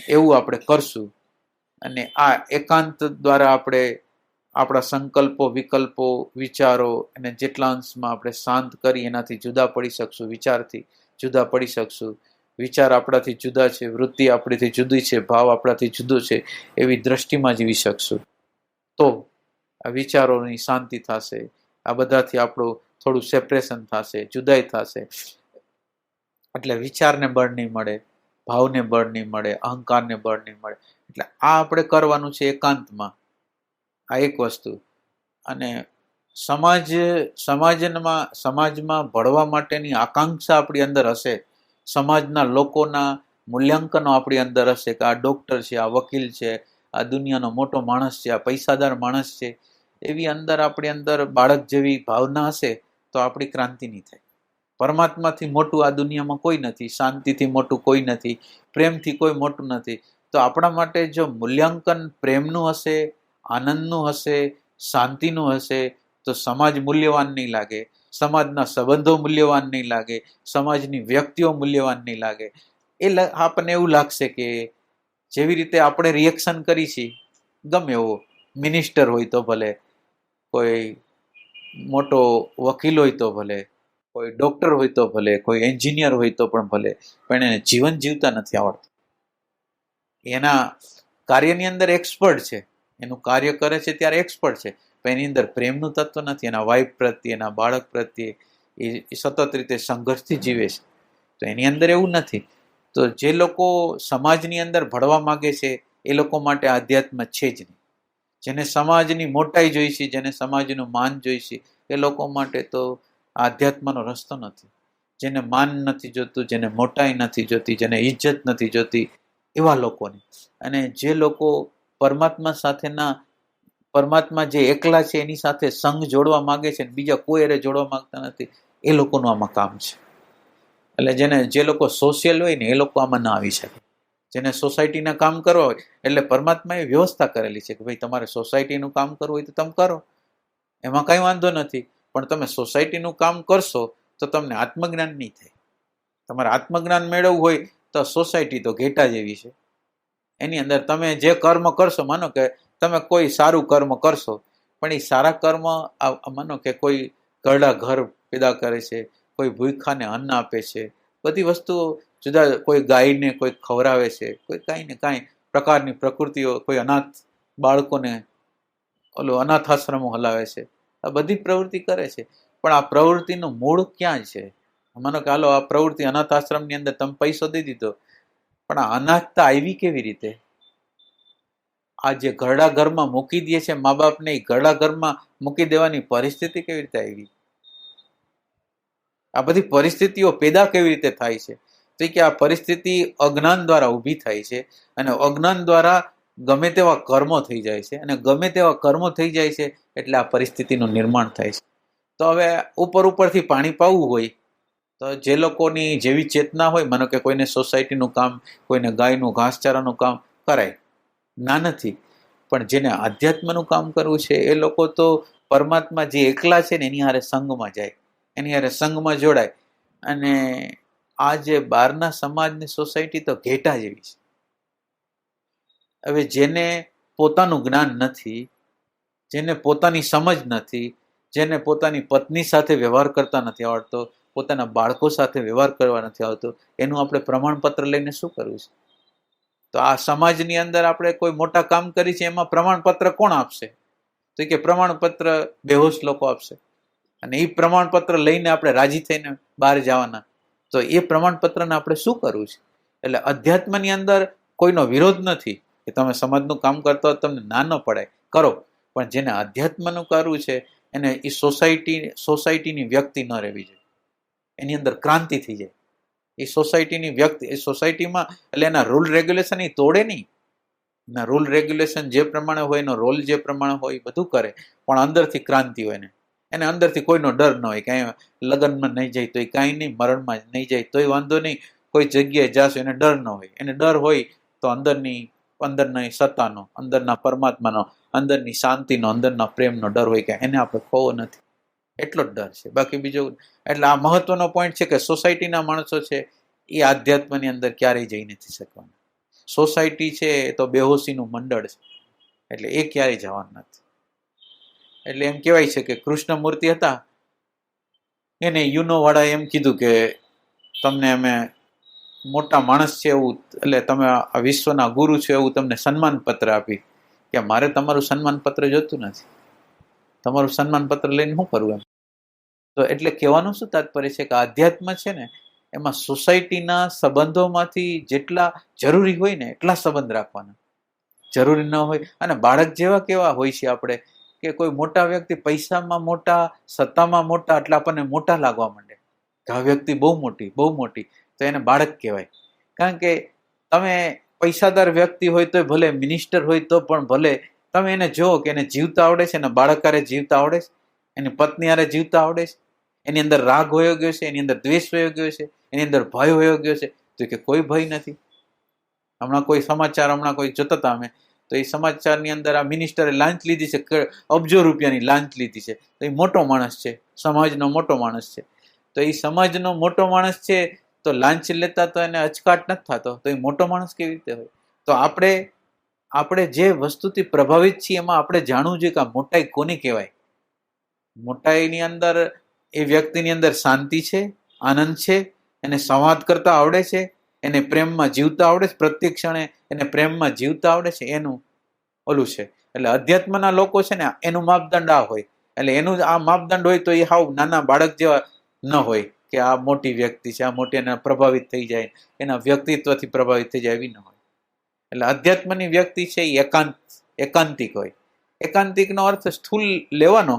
એવું આપણે કરશું. અને આ એકાંત દ્વારા આપણે આપણા સંકલ્પો, વિકલ્પો, વિચારો અને જેટલા અંશમાં આપણે શાંત કરી એનાથી જુદા પડી શકશું, વિચારથી જુદા પડી શકશું. વિચાર આપણાથી જુદા છે, વૃત્તિ આપણીથી જુદી છે, ભાવ આપણાથી જુદો છે, એવી દ્રષ્ટિમાં જીવી શકશું. તો આ વિચારોની શાંતિ થશે, આ બધાથી આપણું થોડું સેપરેશન થશે, જુદાઈ થશે. એટલે વિચારને બળ નહીં મળે, ભાવને બળ નહીં મળે, અહંકારને બળ નહીં મળે. એટલે આ આપણે કરવાનું છે એકાંતમાં. આ એક વસ્તુ. અને સમાજમાં ભળવા માટેની આકાંક્ષા આપણી અંદર હશે, સમાજના લોકોના મૂલ્યાંકનો આપણી અંદર હશે કે આ ડોક્ટર છે, આ વકીલ છે, આ દુનિયાનો મોટો માણસ છે, આ પૈસાદાર માણસ છે, એવી આપણી અંદર બાળક જેવી ભાવના હશે તો આપણી ક્રાંતિ નહીં થાય. પરમાત્માથી મોટું આ દુનિયામાં કોઈ નથી, શાંતિથી મોટું કોઈ નથી, પ્રેમથી કોઈ મોટું નથી. તો આપણા માટે જો મૂલ્યાંકન પ્રેમનું હશે, આનંદનું હશે, શાંતિનું હશે, તો સમાજ મૂલ્યવાન નહીં લાગે, સમાજના સંબંધો મૂલ્યવાન નહીં લાગે, સમાજની વ્યક્તિઓ મૂલ્યવાન નહીં લાગે. આપણને એવું લાગશે કે જેવી રીતે આપણે રિએક્શન કરી છીએ, ગમે એવો મિનિસ્ટર હોય તો ભલે, કોઈ મોટો વકીલ હોય તો ભલે, કોઈ ડોક્ટર હોય તો ભલે, કોઈ એન્જિનિયર હોય તો પણ ભલે, પણ એને જીવન જીવતા નથી આવડતું. એના કાર્યની અંદર એક્સપર્ટ છે, એનું કાર્ય કરે છે ત્યારે એક્સપર્ટ છે, પણ એની અંદર પ્રેમનું તત્વ નથી. એના વાઇફ પ્રત્યે, એના બાળક પ્રત્યે એ સતત રીતે સંઘર્ષથી જીવે છે. તો એની અંદર એવું નથી. તો જે લોકો સમાજની અંદર ભળવા માંગે છે એ લોકો માટે આધ્યાત્મ છે જ નહીં. જેને સમાજની મોટાઈ જોઈશે, જેને સમાજનું માન જોઈશે, એ લોકો માટે તો આધ્યાત્મનો રસ્તો નથી. જેને માન નથી જોતું, જેને મોટાઈ નથી જોતી, જેને ઇજ્જત નથી જોતી, એવા લોકોને. અને જે લોકો પરમાત્મા જે એકલા છે એની સાથે સંગ જોડવા માંગે છે, બીજા કોઈ અરે જોડવા માંગતા નથી, એ લોકોનું આમાં કામ છે. એટલે જે લોકો સોશિયલ હોય ને એ લોકો આમાં ના આવી શકે. જેને સોસાયટીના કામ કરવા હોય, એટલે પરમાત્માએ વ્યવસ્થા કરેલી છે કે ભાઈ તમારે સોસાયટીનું કામ કરવું હોય તો તમે કરો, એમાં કઈ વાંધો નથી. પણ તમે સોસાયટીનું કામ કરશો તો તમને આત્મજ્ઞાન નહીં થાય. તમારે આત્મજ્ઞાન મેળવવું હોય તો સોસાયટી તો ઘેટા જેવી છે. એની અંદર તમે જે કર્મ કરશો, માનો કે તમે કોઈ સારું કર્મ કરશો, પણ એ સારા કર્મ, માનો કે કોઈ ઘરડા ઘર પેદા કરે છે, કોઈ ભૂખાને અન્ન આપે છે, બધી વસ્તુઓ જુદા, કોઈ ગાયને કોઈ ખવડાવે છે, કોઈ કાંઈ ને કાંઈ પ્રકારની પ્રકૃતિઓ, કોઈ અનાથ બાળકોને અનાથ આશ્રમો હલાવે છે, આ બધી પ્રવૃત્તિ કરે છે. પણ આ પ્રવૃત્તિનું મૂળ ક્યાં છે? માનો કે હાલો આ પ્રવૃત્તિ અનાથ આશ્રમની અંદર તમે પૈસો દઈ દીધો, પણ આ અનાથતા આવી કેવી રીતે? આ જે ઘરડા ઘરમાં મૂકી દે છે મા બાપને, એ ઘરડા ઘરમાં મૂકી દેવાની પરિસ્થિતિ કેવી રીતે આવી? આ બધી પરિસ્થિતિઓ પેદા કેવી રીતે થાય છે? તો કે આ પરિસ્થિતિ અજ્ઞાન દ્વારા ઊભી થાય છે, અને અજ્ઞાન દ્વારા ગમે તેવા કર્મો થઈ જાય છે, અને ગમે તેવા કર્મો થઈ જાય છે એટલે આ પરિસ્થિતિનું નિર્માણ થાય છે. તો હવે ઉપરથી પાણી પાવું હોય તો જે લોકોની જેવી ચેતના હોય, માનો કે કોઈને સોસાયટીનું કામ, કોઈને ગાયનું ઘાસચારાનું કામ કરાય, ના નથી. પણ જેને આધ્યાત્મનું કામ કરવું છે એ લોકો તો પરમાત્મા જે એકલા છે ને એની હારે સંગમાં જાય, એની હારે સંગમાં જોડાય. અને આ જે બહારના સમાજની સોસાયટી તો ઘેટા જેવી છે. હવે જેને પોતાનું જ્ઞાન નથી, જેને પોતાની સમજ નથી, જેને પોતાની પત્ની સાથે વ્યવહાર કરતા નથી આવડતો, પોતાના બાળકો સાથે વ્યવહાર કરવા નથી આવતો, એનું આપણે પ્રમાણપત્ર લઈને શું કરવું છે? તો આ સમાજની અંદર આપણે કોઈ મોટા કામ કરી છે, એમાં પ્રમાણપત્ર કોણ આપશે? તો કે પ્રમાણપત્ર બેહોશ લોકો આપશે. અને એ પ્રમાણપત્ર લઈને આપણે રાજી થઈને બહાર જવાના. તો એ પ્રમાણપત્રને આપણે શું કરવું છે? એટલે અધ્યાત્મની અંદર કોઈનો વિરોધ નથી કે તમે સમાજનું કામ કરતા હો, તમને ના ન પડાય, કરો. પણ જેને અધ્યાત્મનું કરવું છે એને એ સોસાયટીની વ્યક્તિ ન રહેવી જોઈએ. એની અંદર ક્રાંતિ થઈ જાય. એ સોસાયટીની વ્યક્તિ, એ સોસાયટીમાં, એટલે એના રૂલ રેગ્યુલેશન એ તોડે નહીં. એના રૂલ રેગ્યુલેશન જે પ્રમાણે હોય, એનો રોલ જે પ્રમાણે હોય બધું કરે, પણ અંદરથી ક્રાંતિ હોય ને. એને અંદરથી કોઈનો ડર ન હોય. કાંઈ લગ્નમાં નહીં જાય તોય કાંઈ નહીં, મરણમાં નહીં જાય તોય વાંધો નહીં, કોઈ જગ્યાએ જાશો એને ડર ન હોય. એને ડર હોય તો અંદરની સત્તાનો, અંદરના પરમાત્માનો, અંદરની શાંતિનો, અંદરના પ્રેમનો ડર હોય કે એને આપણે ખોવો નથી. એટલો જ ડર છે, બાકી બીજો. એટલે આ મહત્વનો પોઈન્ટ છે કે સોસાયટીના માણસો છે એ આધ્યાત્મની અંદર ક્યારેય જઈ નથી શકવાના. સોસાયટી છે એ તો બેહોશીનું મંડળ છે, એટલે એ ક્યારેય જવાનું નથી. એટલે એમ કહેવાય છે કે કૃષ્ણમૂર્તિ હતા, એને યુનો વાળા એમ કીધું કે તમને અમે મોટા માણસ છે એવું, એટલે તમે આ વિશ્વના ગુરુ છો એવું તમને સન્માન પત્ર આપી. કે મારે તમારું સન્માન પત્ર જોતું નથી, તમારું સન્માન પત્ર લઈને શું કરવું? એમ તો એટલે કહેવાનું શું તાત્પર્ય છે કે આધ્યાત્મ છે ને એમાં સોસાયટીના સંબંધોમાંથી જેટલા જરૂરી હોય ને એટલા સંબંધ રાખવાના, જરૂરી ન હોય. અને બાળક જેવા કેવા હોય છે આપણે કે કોઈ મોટા વ્યક્તિ પૈસામાં મોટા, સત્તામાં મોટા, એટલે આપણને મોટા લાગવા માંડે કે આ વ્યક્તિ બહુ મોટી, તો એને બાળક કહેવાય. કારણ કે તમે પૈસાદાર વ્યક્તિ હોય તો ભલે, મિનિસ્ટર હોય તો પણ ભલે, તમે એને જુઓ કે એને જીવતા આવડે છે, એના બાળક હારે જીવતા આવડે છે, એની પત્ની હારે જીવતા આવડે છે, એની અંદર રાગ વયો ગયો છે, એની અંદર દ્વેષ વયો ગયો છે, એની અંદર ભય વયો ગયો છે? તો કે કોઈ ભય નથી. હમણાં કોઈ સમાચાર કોઈ જોતા હતા અમે, તો એ સમાચારની અંદર આ મિનિસ્ટરે લાંચ લીધી છે, અબજો રૂપિયાની લાંચ લીધી છે. તો એ મોટો માણસ છે, સમાજનો મોટો માણસ છે. તો એ સમાજનો મોટો માણસ છે, તો લાંચ લેતા તો એને અચકાટ નથી થતો, તો એ મોટો માણસ કેવી રીતે હોય? તો આપણે જે વસ્તુથી પ્રભાવિત છીએ એમાં આપણે જાણવું જોઈએ કે આ મોટાઈ કોને કહેવાય. મોટાઈની અંદર એ વ્યક્તિની અંદર શાંતિ છે, આનંદ છે, એને સંવાદ કરતા આવડે છે, એને પ્રેમમાં જીવતા આવડે છે, પ્રત્યેક ક્ષણે એને પ્રેમમાં જીવતા આવડે છે, એનું ઓલું છે. એટલે અધ્યાત્મના લોકો છે ને, એનું માપદંડ આ હોય. એટલે એનું આ માપદંડ હોય તો એ હાવ નાના બાળક જેવા ન હોય કે આ મોટી વ્યક્તિ છે, આ મોટી એના પ્રભાવિત થઈ જાય, એના વ્યક્તિત્વથી પ્રભાવિત થઈ જાય, એવી ન હોય. એટલે અધ્યાત્મની વ્યક્તિ છે એ એકાંતિક હોય. એકાંતિકનો અર્થ સ્થૂલ લેવાનો,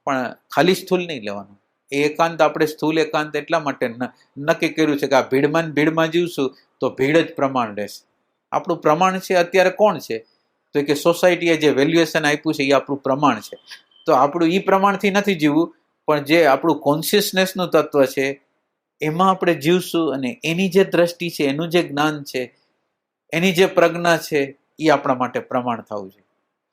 પણ ખાલી સ્થૂલ નહીં લેવાનો. એ એકાંત આપણે સ્થૂલ એકાંત એટલા માટે નક્કી કર્યું છે કે આ ભીડમાં જીવશું તો ભીડ જ પ્રમાણ રહેશે. આપણું પ્રમાણ છે અત્યારે કોણ છે? તો કે સોસાયટીએ જે વેલ્યુએશન આપ્યું છે એ આપણું પ્રમાણ છે. તો આપણું એ પ્રમાણથી નથી જીવવું, પણ જે આપણું કોન્શિયસનેસનું તત્વ છે એમાં આપણે જીવશું, અને એની જે દ્રષ્ટિ છે, એનું જે જ્ઞાન છે, એની જે પ્રજ્ઞા છે, એ આપણા માટે પ્રમાણ થવું જોઈએ.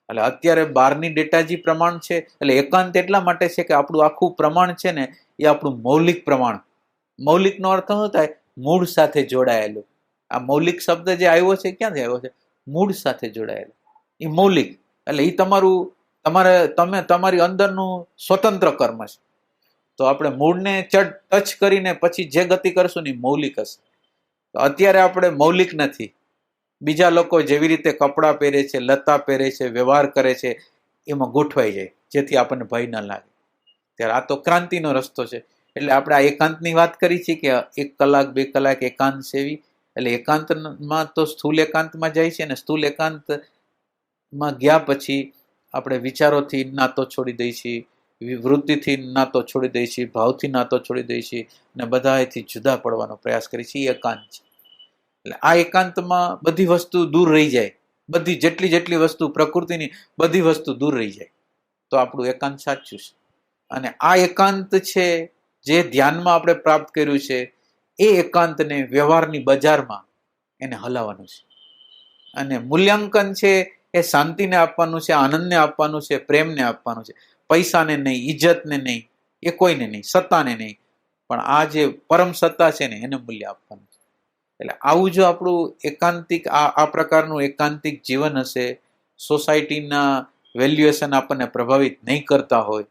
એટલે અત્યારે બહારની ડેટાજી પ્રમાણ છે. એટલે એકાંત એટલા માટે છે કે આપણું આખું પ્રમાણ છે ને એ આપણું મૌલિક પ્રમાણ. મૌલિકનો અર્થ શું થાય? મૂળ સાથે જોડાયેલું. આ મૌલિક શબ્દ જે આવ્યો છે, ક્યાંથી આવ્યો છે? મૂળ સાથે જોડાયેલું. એ મૌલિક એટલે એ તમારી અંદરનું સ્વતંત્ર કર્મ છે. તો આપણે મૂળને ટચ કરીને પછી જે ગતિ કરશું ને એ મૌલિક હશે. તો અત્યારે આપણે મૌલિક નથી. બીજા લોકો જેવી રીતે કપડાં પહેરે છે, લતા પહેરે છે, વ્યવહાર કરે છે, એમાં ગોઠવાઈ જાય, જેથી આપણને ભય ન લાગે. ત્યારે આ તો ક્રાંતિનો રસ્તો છે. એટલે આપણે આ એકાંતની વાત કરી છે કે 1 કલાક 2 કલાક એકાંત સેવી. એટલે એકાંતમાં તો સ્થૂલ એકાંતમાં જાય છે, અને સ્થૂલ એકાંતમાં ગયા પછી આપણે વિચારોથી નાતો છોડી દઈએ છીએ, વૃત્તિથી નાતો છોડી દઈએ છીએ, ભાવથી નાતો છોડી દઈએ છીએ, અને બધાથી જુદા પડવાનો પ્રયાસ કરીએ છીએ. એ એકાંત છે. એટલે આ એકાંતમાં બધી વસ્તુ દૂર રહી જાય, બધી જેટલી વસ્તુ પ્રકૃતિની બધી વસ્તુ દૂર રહી જાય, તો આપણું એકાંત સાચું છે. અને આ એકાંત છે જે ધ્યાનમાં આપણે પ્રાપ્ત કર્યું છે, એ એકાંતને વ્યવહારની બજારમાં એને હલાવવાનું છે. અને મૂલ્યાંકન છે એ શાંતિને આપવાનું છે, આનંદને આપવાનું છે, પ્રેમને આપવાનું છે. પૈસાને નહીં, ઇજ્જતને નહીં, એ કોઈને નહીં, સત્તાને નહીં, પણ આ જે પરમ સત્તા છે ને એને મૂલ્ય આપવાનું છે. એટલે આવું જો આપણું એકાંતિક આ પ્રકારનું એકાંતિક જીવન હશે, સોસાયટીના વેલ્યુએશન આપણને પ્રભાવિત નહીં કરતા હોય,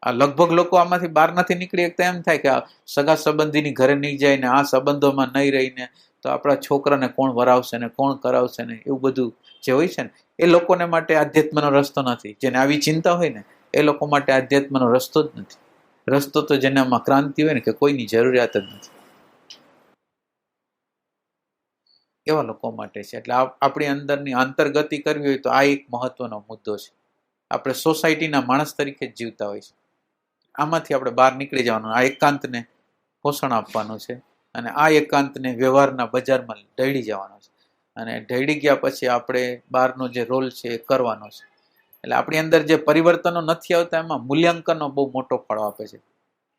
આ લગભગ લોકો આમાંથી બહાર નથી નીકળી શકતા. એમ થાય કે આ સગા સંબંધીની ઘરે નહીં જાય ને, આ સંબંધોમાં નહીં રહીને તો આપણા છોકરાને કોણ વરાવશે ને, કોણ કરાવશે ને, એવું બધું જે હોય છે ને, એ લોકોને માટે આધ્યાત્મનો રસ્તો નથી. જેને આવી ચિંતા હોય ને એ લોકો માટે આધ્યાત્મનો રસ્તો જ નથી. રસ્તો તો જેનામાં ક્રાંતિ હોય ને, કે કોઈની જરૂરિયાત જ નથી, એવા લોકો માટે છે. એટલે આપણી અંદરની આંતરગતિ કરવી હોય તો આ એક મહત્વનો મુદ્દો છે. આપણે સોસાયટીના માણસ તરીકે જ જીવતા હોય છે. આમાંથી આપણે બહાર નીકળી જવાનું, આ એકાંતને પોષણ આપવાનું છે, અને આ એકાંતને વ્યવહારના બજારમાં ઢળી જવાનો છે. અને ઢળી ગયા પછી આપણે બહારનો જે રોલ છે એ કરવાનો છે. એટલે આપણી અંદર જે પરિવર્તનો નથી આવતા એમાં મૂલ્યાંકનનો બહુ મોટો ફાળો આપે છે.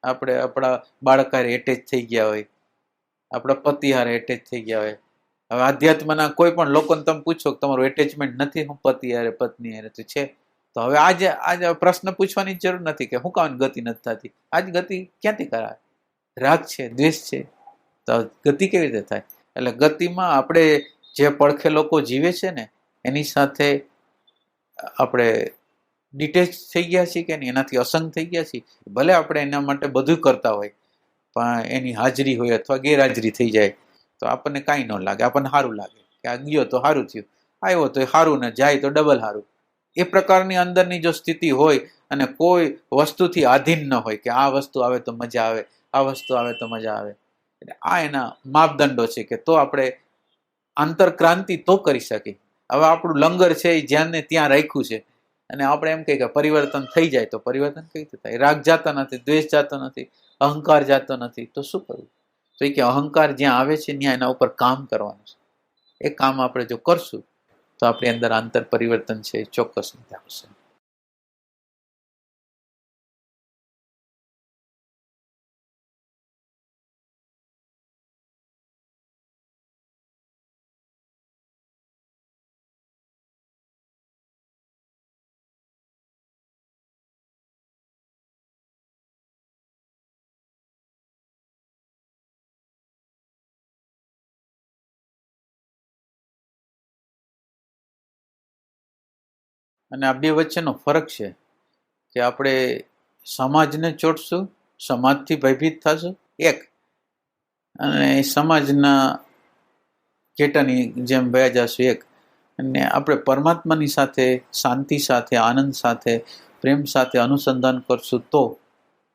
આપણે આપણા બાળક હારે એટેચ થઈ ગયા હોય, આપણા પતિ હારે એટેચ થઈ ગયા હોય. હવે આધ્યાત્મના કોઈ પણ લોકોને તમે પૂછો કે તમારું એટેચમેન્ટ નથી, હું પતિ હારે પત્ની હારે તો છે, તો હવે આજે પ્રશ્ન પૂછવાની જરૂર નથી કે હું કામ ગતિ નથી થતી. આજ ગતિ ક્યાંથી કરાય? રાગ છે, દ્વેષ છે, તો ગતિ કેવી રીતે થાય? એટલે ગતિમાં આપણે જે પડખે લોકો જીવે છે ને એની સાથે આપણે ડિટેચ થઈ ગયા છીએ કે નહીં, એનાથી અસંગ થઈ ગયા છીએ. ભલે આપણે એના માટે બધું કરતા હોય, પણ એની હાજરી હોય અથવા ગેરહાજરી થઈ જાય તો આપણને કાંઈ ન લાગે, આપણને સારું લાગે કે આ ગયો તો સારું થયું, આવ્યો તો સારું, ને જાય તો ડબલ સારું. એ પ્રકારની અંદરની જો સ્થિતિ હોય અને કોઈ વસ્તુથી આધીન ન હોય કે આ વસ્તુ આવે તો મજા આવે, આ વસ્તુ આવે તો મજા આવે, એટલે આ એના માપદંડો છે કે તો આપણે આંતરક્રાંતિ તો કરી શકીએ. હવે આપણું લંગર છે એ જ્યાં ને ત્યાં રાખ્યું છે અને આપણે એમ કહીએ કે પરિવર્તન થઈ જાય, તો પરિવર્તન કઈ રીતે થાય? રાગ જાતો નથી, દ્વેષ જાતો નથી, અહંકાર જાતો નથી, તો શું કરવું? તો એ કે અહંકાર જ્યાં આવે છે ત્યાં એના ઉપર કામ કરવાનું છે. એ કામ આપણે જો કરશું તો આપણી અંદર આંતર પરિવર્તન છે એ ચોક્કસ રીતે આવશે. અને આ બે વચ્ચેનો ફરક છે કે આપણે સમાજને ચોટશું, સમાજથી ભયભીત થશું એક, અને સમાજના ઘેટાની જેમ ભયા જશું એક. અને આપણે પરમાત્માની સાથે શાંતિ સાથે, આનંદ સાથે, પ્રેમ સાથે અનુસંધાન કરશું તો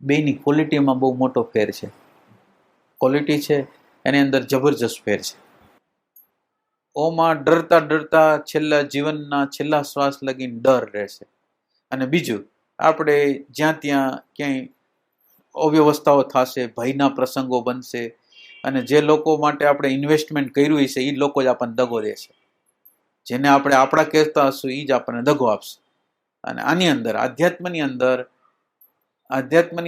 બેની ક્વોલિટીમાં બહુ મોટો ફેર છે. ક્વોલિટી છે એની અંદર જબરજસ્ત ફેર છે. ઓમાં ડરતા ડરતા છેલ્લા જીવનના છેલ્લા શ્વાસ લગીને ડર રહેશે. અને બીજું, આપણે જ્યાં ત્યાં ક્યાંય અવ્યવસ્થાઓ થશે, ભયના પ્રસંગો બનશે, અને જે લોકો માટે આપણે ઇન્વેસ્ટમેન્ટ કર્યું છે એ લોકો જ આપણને દગો દેશે. જેને આપણે આપણા કહેતા હશું એ જ આપણને દગો આપશે. અને આની અંદર આધ્યાત્મની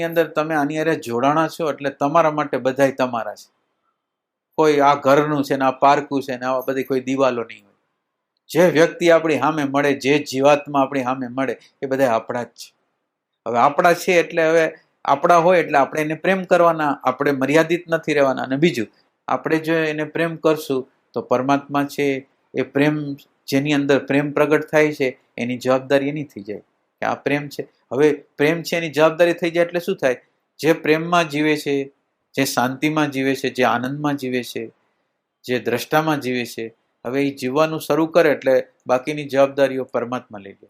અંદર તમે આની અરે જોડાણા છો એટલે તમારા માટે બધાય તમારા છે. કોઈ આ ઘરનું છે ને આ પાર્કું છે ને આવા બધી કોઈ દિવાલો નહીં હોય. જે વ્યક્તિ આપણી સામે મળે, જે જીવાત્મા આપણી સામે મળે એ બધા આપણા જ છે. હવે આપણા છે એટલે હવે આપણા હોય એટલે આપણે એને પ્રેમ કરવાના, આપણે મર્યાદિત નથી રહેવાના. અને બીજું, આપણે જો એને પ્રેમ કરશું તો પરમાત્મા છે એ પ્રેમ, જેની અંદર પ્રેમ પ્રગટ થાય છે એની જવાબદારી એની થઈ જાય કે આ પ્રેમ છે. હવે પ્રેમ છે એની જવાબદારી થઈ જાય એટલે શું થાય? જે પ્રેમમાં જીવે છે, જે શાંતિમાં જીવે છે, જે આનંદમાં જીવે છે, જે દ્રષ્ટામાં જીવે છે, હવે એ જીવવાનું શરૂ કરે એટલે બાકીની જવાબદારીઓ પરમાત્મા લઈ લે.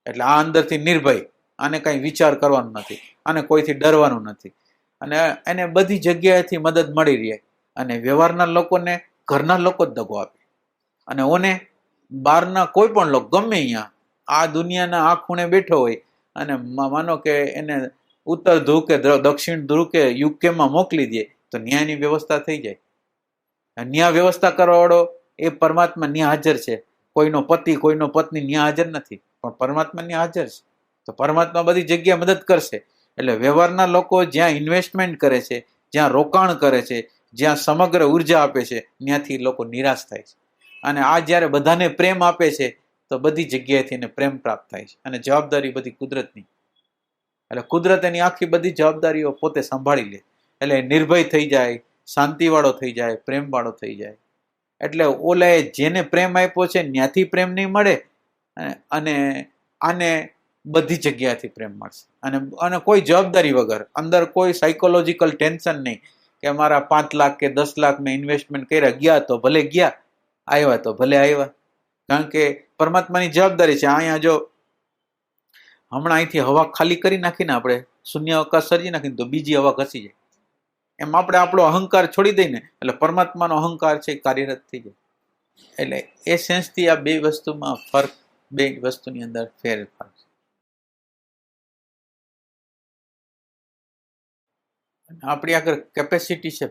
એટલે આ અંદરથી નિર્ભય, આને કંઈ વિચાર કરવાનો નથી, આને કોઈથી ડરવાનું નથી, અને એને બધી જગ્યાએથી મદદ મળી રહે. અને વ્યવહારના લોકોને ઘરના લોકો જ દગો આપે, અને ઓને બહારના કોઈ પણ લોકો ગમે અહીંયા આ દુનિયાના આ ખૂણે બેઠો હોય અને માનો કે એને ઉત્તર ધ્રુવ કે દક્ષિણ ધ્રુવ કે યુકેમાં મોકલી દે તો ન્યાયની વ્યવસ્થા થઈ જાય. ન્યાય વ્યવસ્થા કરવાવાળો એ પરમાત્મા ન્યા હાજર છે. કોઈનો પતિ, કોઈનો પત્ની ન્યા હાજર નથી, પણ પરમાત્મા ન્યા હાજર છે. તો પરમાત્મા બધી જગ્યાએ મદદ કરશે. એટલે વ્યવહારના લોકો જ્યાં ઇન્વેસ્ટમેન્ટ કરે છે, જ્યાં રોકાણ કરે છે, જ્યાં સમગ્ર ઉર્જા આપે છે, ત્યાંથી લોકો નિરાશ થાય છે. અને આ જ્યારે બધાને પ્રેમ આપે છે તો બધી જગ્યાએથી એને પ્રેમ પ્રાપ્ત થાય છે. અને જવાબદારી બધી કુદરતની, એટલે કુદરત એની આખી બધી જવાબદારીઓ પોતે સંભાળી લે. એટલે નિર્ભય થઈ જાય, શાંતિવાળો થઈ જાય, પ્રેમવાળો થઈ જાય. એટલે ઓલાએ જેને પ્રેમ આપ્યો છે ત્યાંથી પ્રેમ નહીં મળે, અને આને બધી જગ્યાએથી પ્રેમ મળશે. અને કોઈ જવાબદારી વગર, અંદર કોઈ સાયકોલોજીકલ ટેન્શન નહીં કે મારા 5 લાખ કે 10 લાખ મેં ઇન્વેસ્ટમેન્ટ કર્યા, ગયા તો ભલે ગયા, આવ્યા તો ભલે આવ્યા. કારણ કે પરમાત્માની જવાબદારી છે. અહીંયા જો હમણાં અહીંથી હવા ખાલી કરી નાખીને આપણે શૂન્ય અવકાશ સર્જી નાખીને તો બીજી હવા ઘસી જાય. એમ આપણે આપણો અહંકાર છોડી દઈને એટલે પરમાત્માનો અહંકાર છે કાર્યરત થઈ જાય. એટલે એ સેન્સથી આ બે વસ્તુમાં ફરક, બે વસ્તુની અંદર ફેરફાર છે. આપણી આગળ કેપેસિટી છે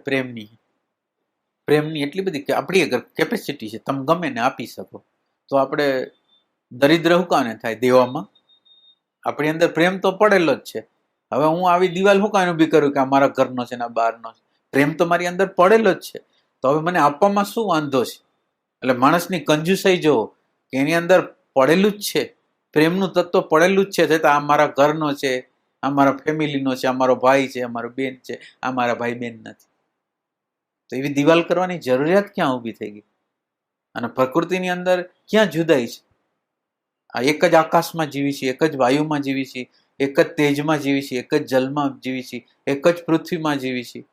પ્રેમની એટલી બધી કે આપણી આગળ કેપેસિટી છે, તમે ગમે ને આપી શકો. તો આપણે દરિદ્ર હુકાને થાય દેવામાં? આપણી અંદર પ્રેમ તો પડેલો જ છે. હવે હું આવી દિવાલ હું કાંઈ ઊભી કરું કે આ મારા ઘરનો છે ને બહારનો છે? પ્રેમ તો મારી અંદર પડેલો જ છે. તો હવે મને આપવામાં શું વાંધો છે? એટલે માણસની કંજુસાઈ જોવો કે એની અંદર પડેલું જ છે, પ્રેમનું તત્વ પડેલું જ છે. છતાં આ મારા ઘરનો છે, આ મારા ફેમિલીનો છે, આ મારો ભાઈ છે, આ મારો બેન છે, આ મારા ભાઈ બેન નથી. તો એવી દિવાલ કરવાની જરૂરિયાત ક્યાં ઊભી થઈ ગઈ? અને પ્રકૃતિની અંદર ક્યાં જુદાઈ છે? આ એક જ આકાશમાં જીવી છીએ, એક જ વાયુમાં જીવી છીએ, એક જ તેજમાં જીવી છીએ, એક જ જલમાં જીવી છીએ, એક જ પૃથ્વીમાં જીવી છીએ.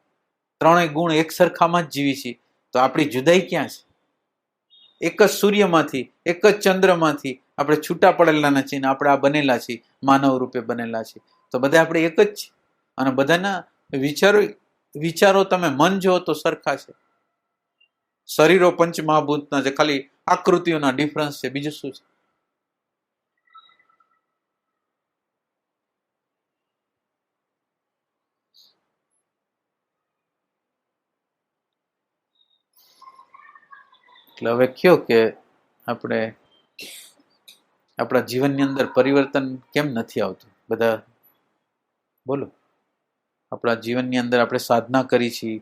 ત્રણેય ગુણ એક સરખામાં જ જીવી છીએ. તો આપણી જુદાઈ ક્યાં છે? એક જ સૂર્યમાંથી, એક જ ચંદ્રમાંથી આપણે છૂટા પડેલા નથી ને આપણે આ બનેલા છીએ, માનવ રૂપે બનેલા છીએ. તો બધા આપણે એક જ છીએ. અને બધાના વિચારો વિચારો તમે મન જો તો સરખા છે. શરીરો પંચમહાભૂતના છે, ખાલી આકૃતિઓના ડિફરન્સ છે, બીજું શું છે? એટલે હવે કયો કે આપણે આપણા જીવનની અંદર પરિવર્તન કેમ નથી આવતું? બધા બોલો. આપણા જીવનની અંદર આપણે સાધના કરી છીએ,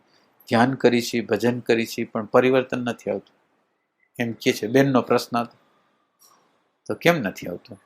ધ્યાન કરી છીએ, ભજન કરી છીએ, પણ પરિવર્તન નથી આવતું એમ કે છે. બેનનો પ્રશ્ન હતો, તો કેમ નથી આવતું?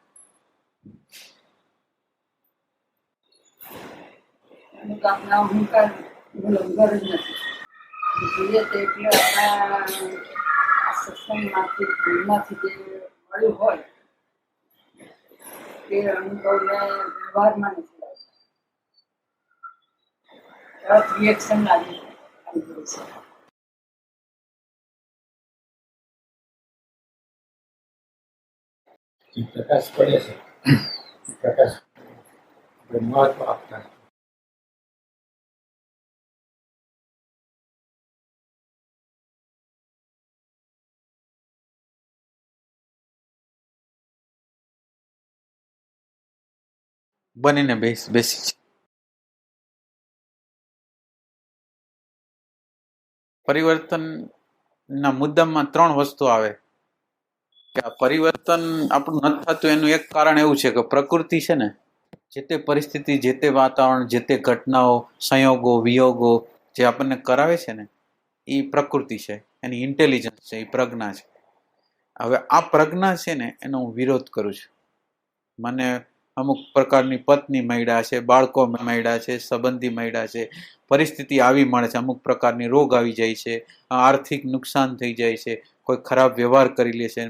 પ્રકાશ પડે છે, પ્રકાશ આપણે મહત્વ આપતા બનીને બેસી છે. પરિવર્તનના મુદ્દામાં 3 વસ્તુ આવે કે આ પરિવર્તન આપણું નથી થતું એનું એક કારણ એવું છે કે પ્રકૃતિ છે ને, જે તે પરિસ્થિતિ, જે તે વાતાવરણ, જે તે ઘટનાઓ, સંયોગો, વિયોગો જે આપણને કરાવે છે ને, એ પ્રકૃતિ છે, એની ઇન્ટેલિજન્સ છે, એ પ્રજ્ઞા છે. હવે આ પ્રજ્ઞા છે ને, એનો હું વિરોધ કરું છું. મને અમુક પ્રકારની પત્ની મળ્યા છે, બાળકો મળ્યા છે, સંબંધી મળ્યા છે, પરિસ્થિતિ આવી મળે છે, અમુક પ્રકારની રોગ આવી જાય છે, આર્થિક નુકસાન થઈ જાય છે, કોઈ ખરાબ વ્યવહાર કરી લે છે,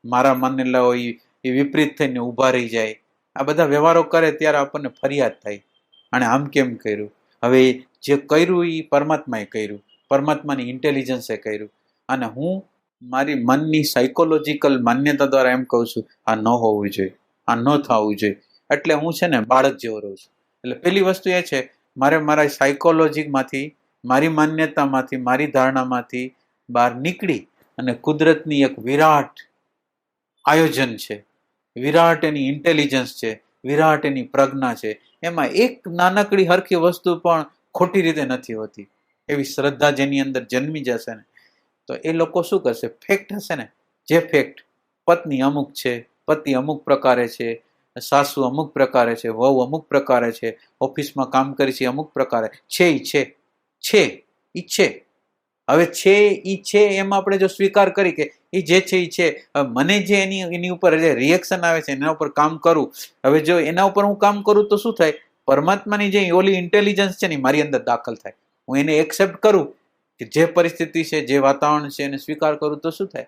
મારા માનેલા હોય એ વિપરીત થઈને ઊભા રહી જાય. આ બધા વ્યવહારો કરે ત્યારે આપણને ફરિયાદ થાય, અને આમ કેમ કર્યું? હવે જે કર્યું એ પરમાત્માએ કર્યું, પરમાત્માની ઇન્ટેલિજન્સે કર્યું, અને હું મારી મનની સાયકોલોજીકલ માન્યતા દ્વારા એમ કહું છું આ ન હોવું જોઈએ, આ ન થવું જોઈએ. એટલે હું છે ને બાળક જેવો રહું છું. એટલે પેલી વસ્તુ એ છે, મારે મારા સાયકોલોજીમાંથી, મારી માન્યતામાંથી, મારી ધારણામાંથી બહાર નીકળી અને કુદરતની એક વિરાટ આયોજન છે, વિરાટ એની ઇન્ટેલિજન્સ છે, વિરાટ એની પ્રજ્ઞા છે, એમાં એક નાનકડી હરખી વસ્તુ પણ ખોટી રીતે નથી હોતી. એવી શ્રદ્ધા જેની અંદર જન્મી જશે ને, તો એ લોકો શું કરશે? ફેક્ટ હશે ને, જે ફેક્ટ પત્ની અમુક છે, પતિ અમુક પ્રકારે છે, સાસુ અમુક પ્રકારે છે, વહુ અમુક પ્રકારે છે, ઓફિસમાં કામ કરી છે અમુક પ્રકારે છે, ઈ છે. હવે છે ઈ છે એમ આપણે જો સ્વીકાર કરી કે એ જે છે એ છે, મને જે એની ઉપર જે રિએક્શન આવે છે એના ઉપર કામ કરું. હવે જો એના ઉપર હું કામ કરું તો શું થાય? પરમાત્માની જે ઓલી ઇન્ટેલિજન્સ છે ને મારી અંદર દાખલ થાય. હું એને એક્સેપ્ટ કરું કે જે પરિસ્થિતિ છે, જે વાતાવરણ છે એને સ્વીકાર કરું તો શું થાય?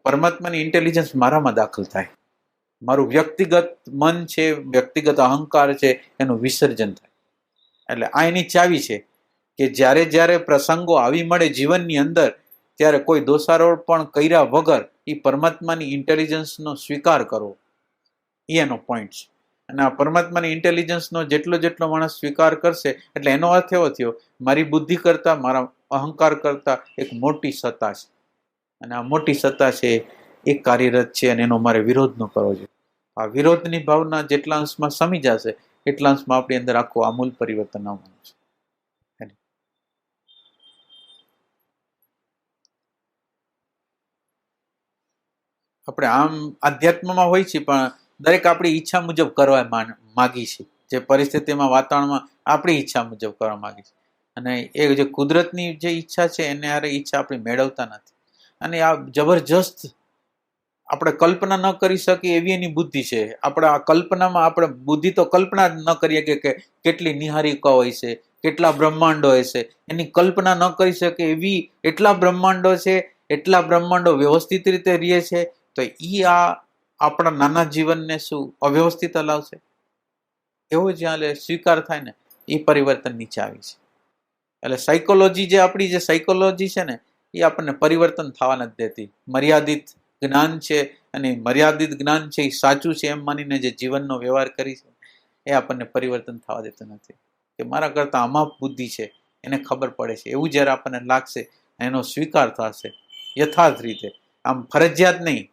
પરમાત્માની ઇન્ટેલિજન્સ મારામાં દાખલ થાય. મારું વ્યક્તિગત મન છે, વ્યક્તિગત અહંકાર છે, એનું વિસર્જન થાય. એટલે આ એની ચાવી છે કે જ્યારે જ્યારે પ્રસંગો આવી મળે જીવનની અંદર, ત્યારે કોઈ દોષારોપ પણ કર્યા વગર એ પરમાત્માની ઇન્ટેલિજન્સનો સ્વીકાર કરવો, એ એનો પોઈન્ટ છે. અને આ પરમાત્માની ઇન્ટેલિજન્સનો જેટલો માણસ સ્વીકાર કરશે, એટલે એનો અર્થ એવો થયો, મારી બુદ્ધિ કરતા, મારા અહંકાર કરતા એક મોટી સત્તા છે, અને આ મોટી સત્તા છે એ કાર્યરત છે, અને એનો મારે વિરોધ ન કરવો જોઈએ. આ વિરોધની ભાવના જેટલા અંશમાં સમી જશે, એટલા અંશમાં આપણી અંદર આખું આમૂલ પરિવર્તન આવવાનું છે. આપણે આમ આધ્યાત્મમાં હોય છે, પણ દરેક આપણી ઈચ્છા મુજબ કરવા માગી છે. જે પરિસ્થિતિમાં, વાતાવરણમાં આપણી ઈચ્છા મુજબ કરવા માગી છે, અને એ જે કુદરતની જે ઈચ્છા છે એને હારે ઈચ્છા આપણે મેળવતા નથી. અને આ જબરજસ્ત આપણે કલ્પના ન કરી શકીએ એવી એની બુદ્ધિ છે. આપણે આ કલ્પનામાં, આપણે બુદ્ધિ તો કલ્પના ન કરીએ કે કેટલી નિહારિકા હોય છે, કેટલા બ્રહ્માંડો હોય છે, એની કલ્પના ન કરી શકે એવી એટલા બ્રહ્માંડો છે, એટલા બ્રહ્માંડો વ્યવસ્થિત રીતે રહે છે. તો ઈ આ આપણા નાના જીવનને શું અવ્યવસ્થિત હલાવશે? એવો જ્યાં સ્વીકાર થાય ને, એ પરિવર્તન નીચે આવી છે. એટલે સાયકોલોજી જે આપણી જે સાયકોલોજી છે ને, એ આપણને પરિવર્તન થવા નથી દેતી. મર્યાદિત જ્ઞાન છે, અને મર્યાદિત જ્ઞાન છે એ સાચું છે એમ માનીને જે જીવનનો વ્યવહાર કરી છે, એ આપણને પરિવર્તન થવા દેતું નથી. કે મારા કરતા અમાપ બુદ્ધિ છે, એને ખબર પડે છે. એવું જ્યારે આપણને લાગશે, એનો સ્વીકાર થશે યથાર્થ રીતે, આમ ફરજિયાત નહીં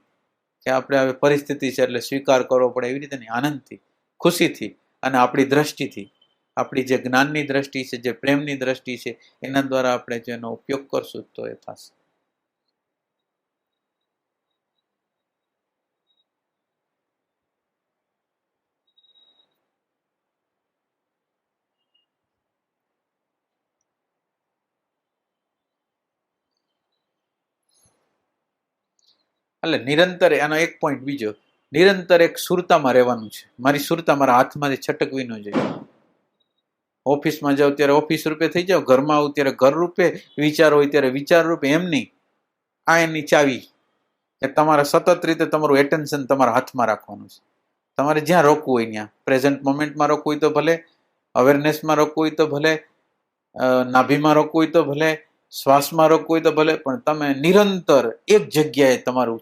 કે આપણે હવે પરિસ્થિતિ છે એટલે સ્વીકાર કરવો પડે, એવી રીતે નહીં, આનંદથી, ખુશીથી અને આપણી દ્રષ્ટિથી, આપણી જે જ્ઞાનની દ્રષ્ટિ છે, જે પ્રેમની દ્રષ્ટિ છે, એના દ્વારા આપણે જો એનો ઉપયોગ કરશું તો એ થશે. એટલે નિરંતર, આનો એક પોઈન્ટ બીજો, નિરંતર એક સુરતામાં રહેવાનું છે. મારી સુરતા મારા હાથમાંથી છટકવી ન જોઈએ. ઓફિસમાં જાઓ ત્યારે ઓફિસ રૂપે થઈ જાઓ, ઘરમાં આવું ત્યારે ઘર રૂપે, વિચાર હોય ત્યારે વિચાર રૂપે, એમ નહીં. આ એની ચાવી કે તમારે સતત રીતે તમારું એટેન્શન તમારા હાથમાં રાખવાનું છે. તમારે જ્યાં રોકવું હોય ત્યાં, પ્રેઝન્ટ મોમેન્ટમાં રોકવું હોય તો ભલે, અવેરનેસમાં રોકવું હોય તો ભલે, નાભીમાં રોકવું હોય તો ભલે, શ્વાસમાં રોકવું હોય તો ભલે, પણ તમે નિરંતર એક જગ્યાએ તમારું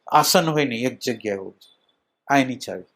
આસન હોય ને એક જગ્યાએ હોવું છે. આ એની ચાવી.